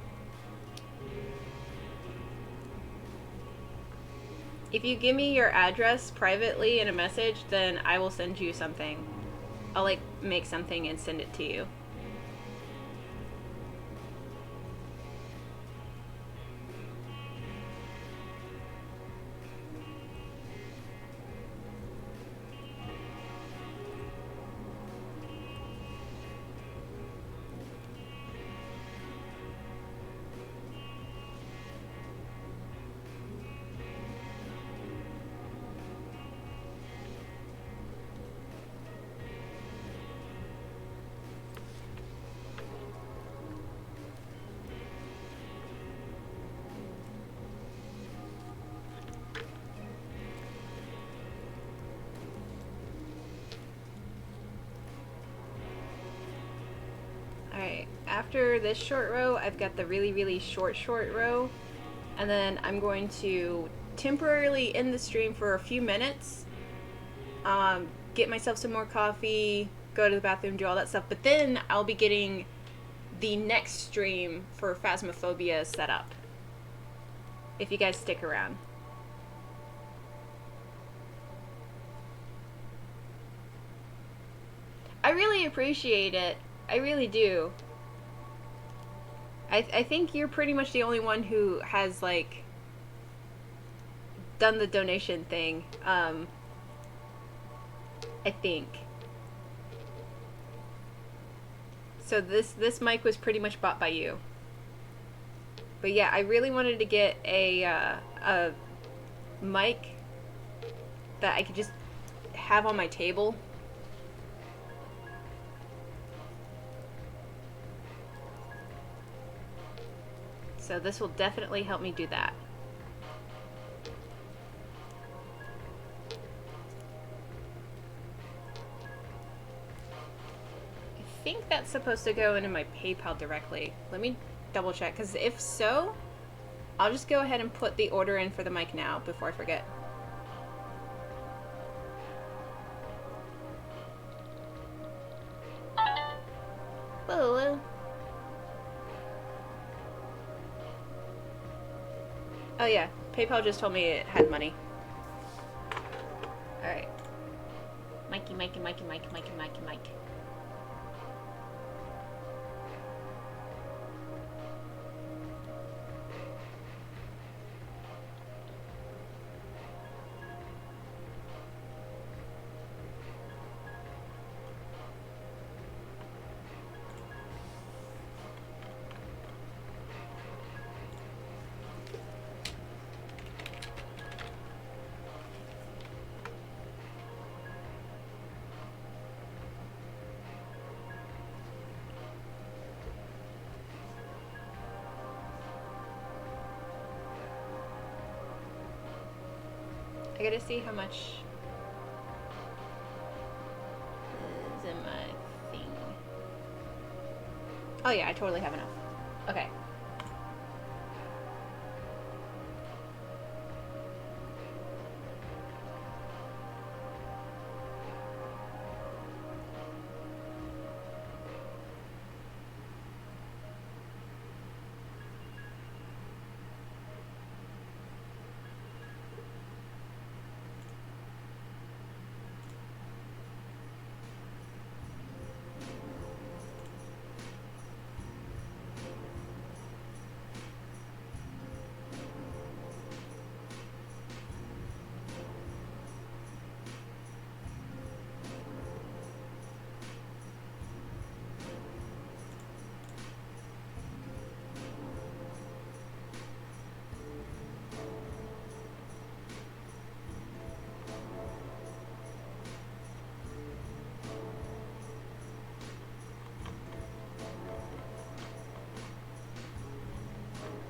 If you give me your address privately in a message, then I will send you something. I'll like make something and send it to you. Alright, after this short row, I've got the really, really short row. And then I'm going to temporarily end the stream for a few minutes. Get myself some more coffee, go to the bathroom, do all that stuff. But then I'll be getting the next stream for Phasmophobia set up. If you guys stick around. I really appreciate it. I really do. I think you're pretty much the only one who has, like, done the donation thing. I think. So this mic was pretty much bought by you. But yeah, I really wanted to get a mic that I could just have on my table. So this will definitely help me do that. I think that's supposed to go into my PayPal directly. Let me double check, because if so, I'll just go ahead and put the order in for the mic now before I forget. Whoa. Oh yeah, PayPal just told me it had money. Alright. Mikey. I gotta see how much is in my thing. Oh yeah, I totally have enough. Okay.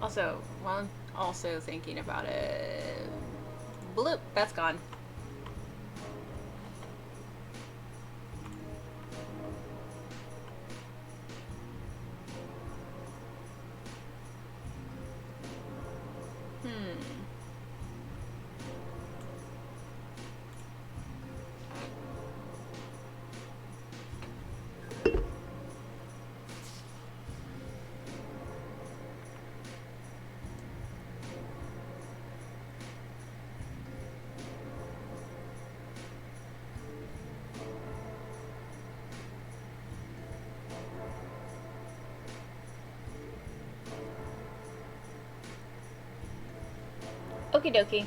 Also, while I'm also thinking about it, bloop, that's gone. Okie dokie.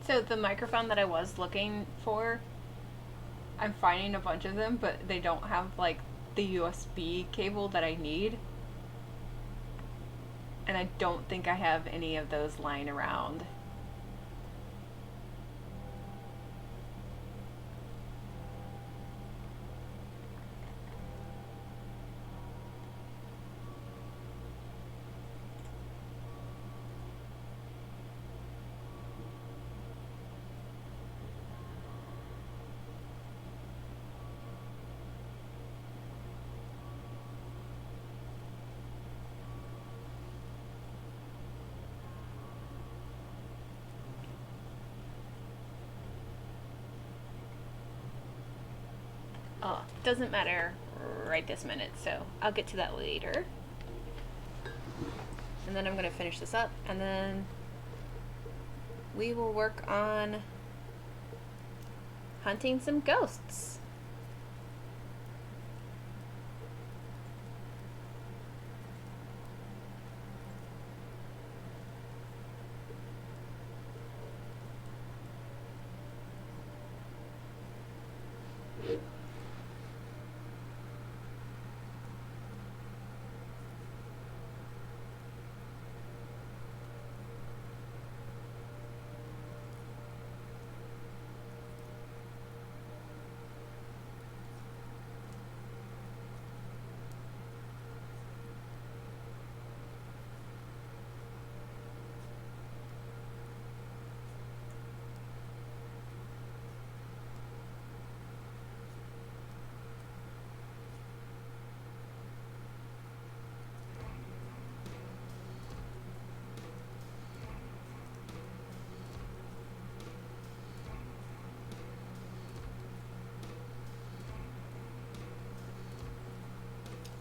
So the microphone that I was looking for, I'm finding a bunch of them, but they don't have like the USB cable that I need. And I don't think I have any of those lying around. Oh, doesn't matter right this minute, so I'll get to that later. And then I'm going to finish this up, and then we will work on hunting some ghosts.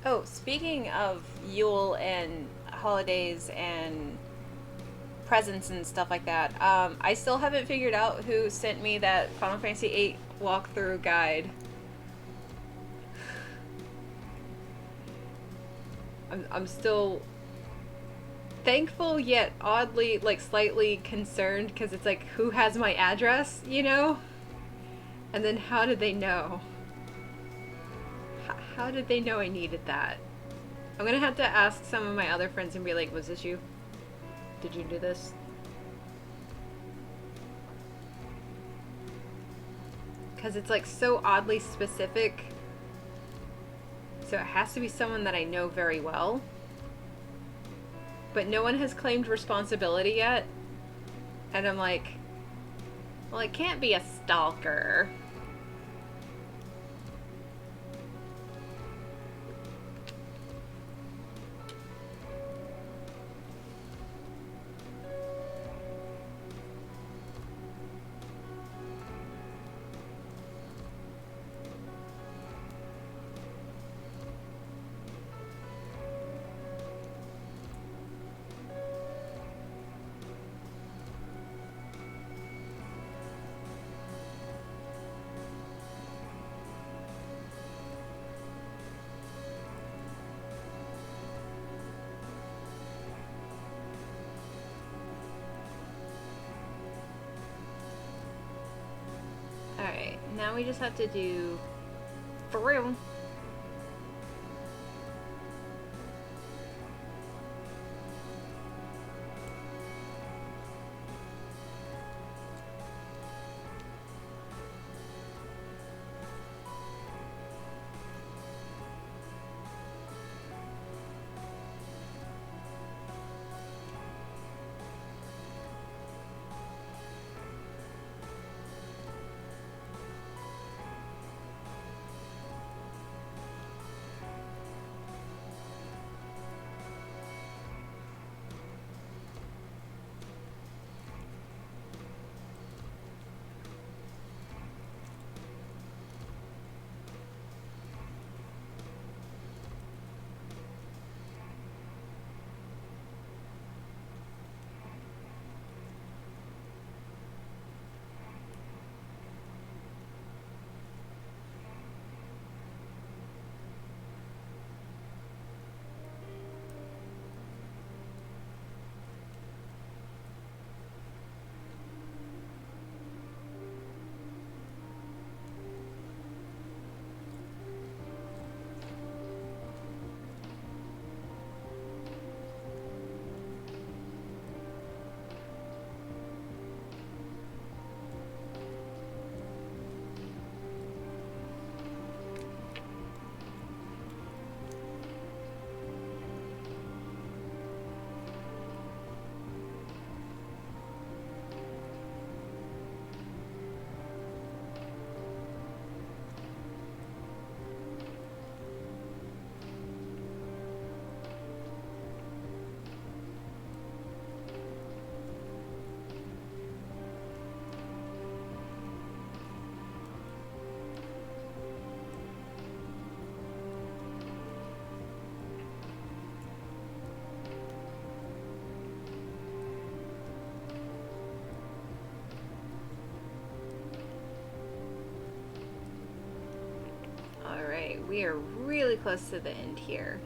Oh, speaking of Yule and holidays and presents and stuff like that, I still haven't figured out who sent me that Final Fantasy VIII walkthrough guide. I'm still thankful yet oddly, like, slightly concerned because it's like, who has my address, you know? And then how did they know? How did they know I needed that? I'm gonna have to ask some of my other friends and be like, was this you? Did you do this? Because it's like so oddly specific. So it has to be someone that I know very well. But no one has claimed responsibility yet. And I'm like, well, it can't be a stalker. Alright, now we just have to do through. Alright, we are really close to the end here.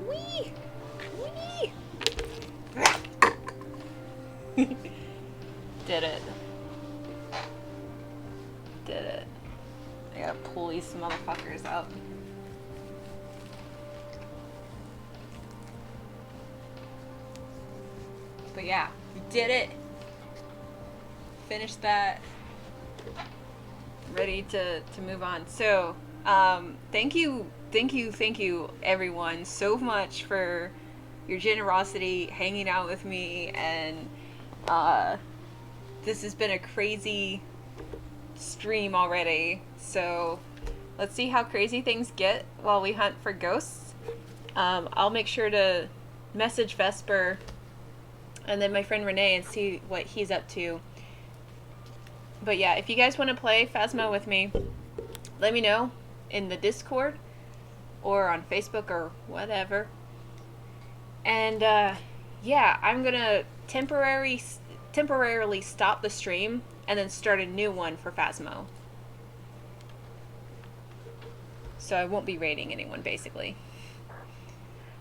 Wee! Wee! Did it. Did it. I gotta pull these motherfuckers up. But yeah, we did it. Finished that. Ready to move on. So, thank you everyone so much for your generosity, hanging out with me, and this has been a crazy stream already. So let's see how crazy things get while we hunt for ghosts. I'll make sure to message Vesper and then my friend Renee and see what he's up to. But yeah, if you guys want to play Phasmo with me, let me know in the Discord or on Facebook or whatever. And yeah, I'm gonna temporarily stop the stream and then start a new one for Phasmo. So I won't be raiding anyone, basically.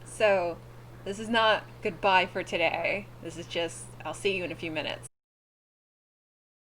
So this is not goodbye for today. This is just, I'll see you in a few minutes.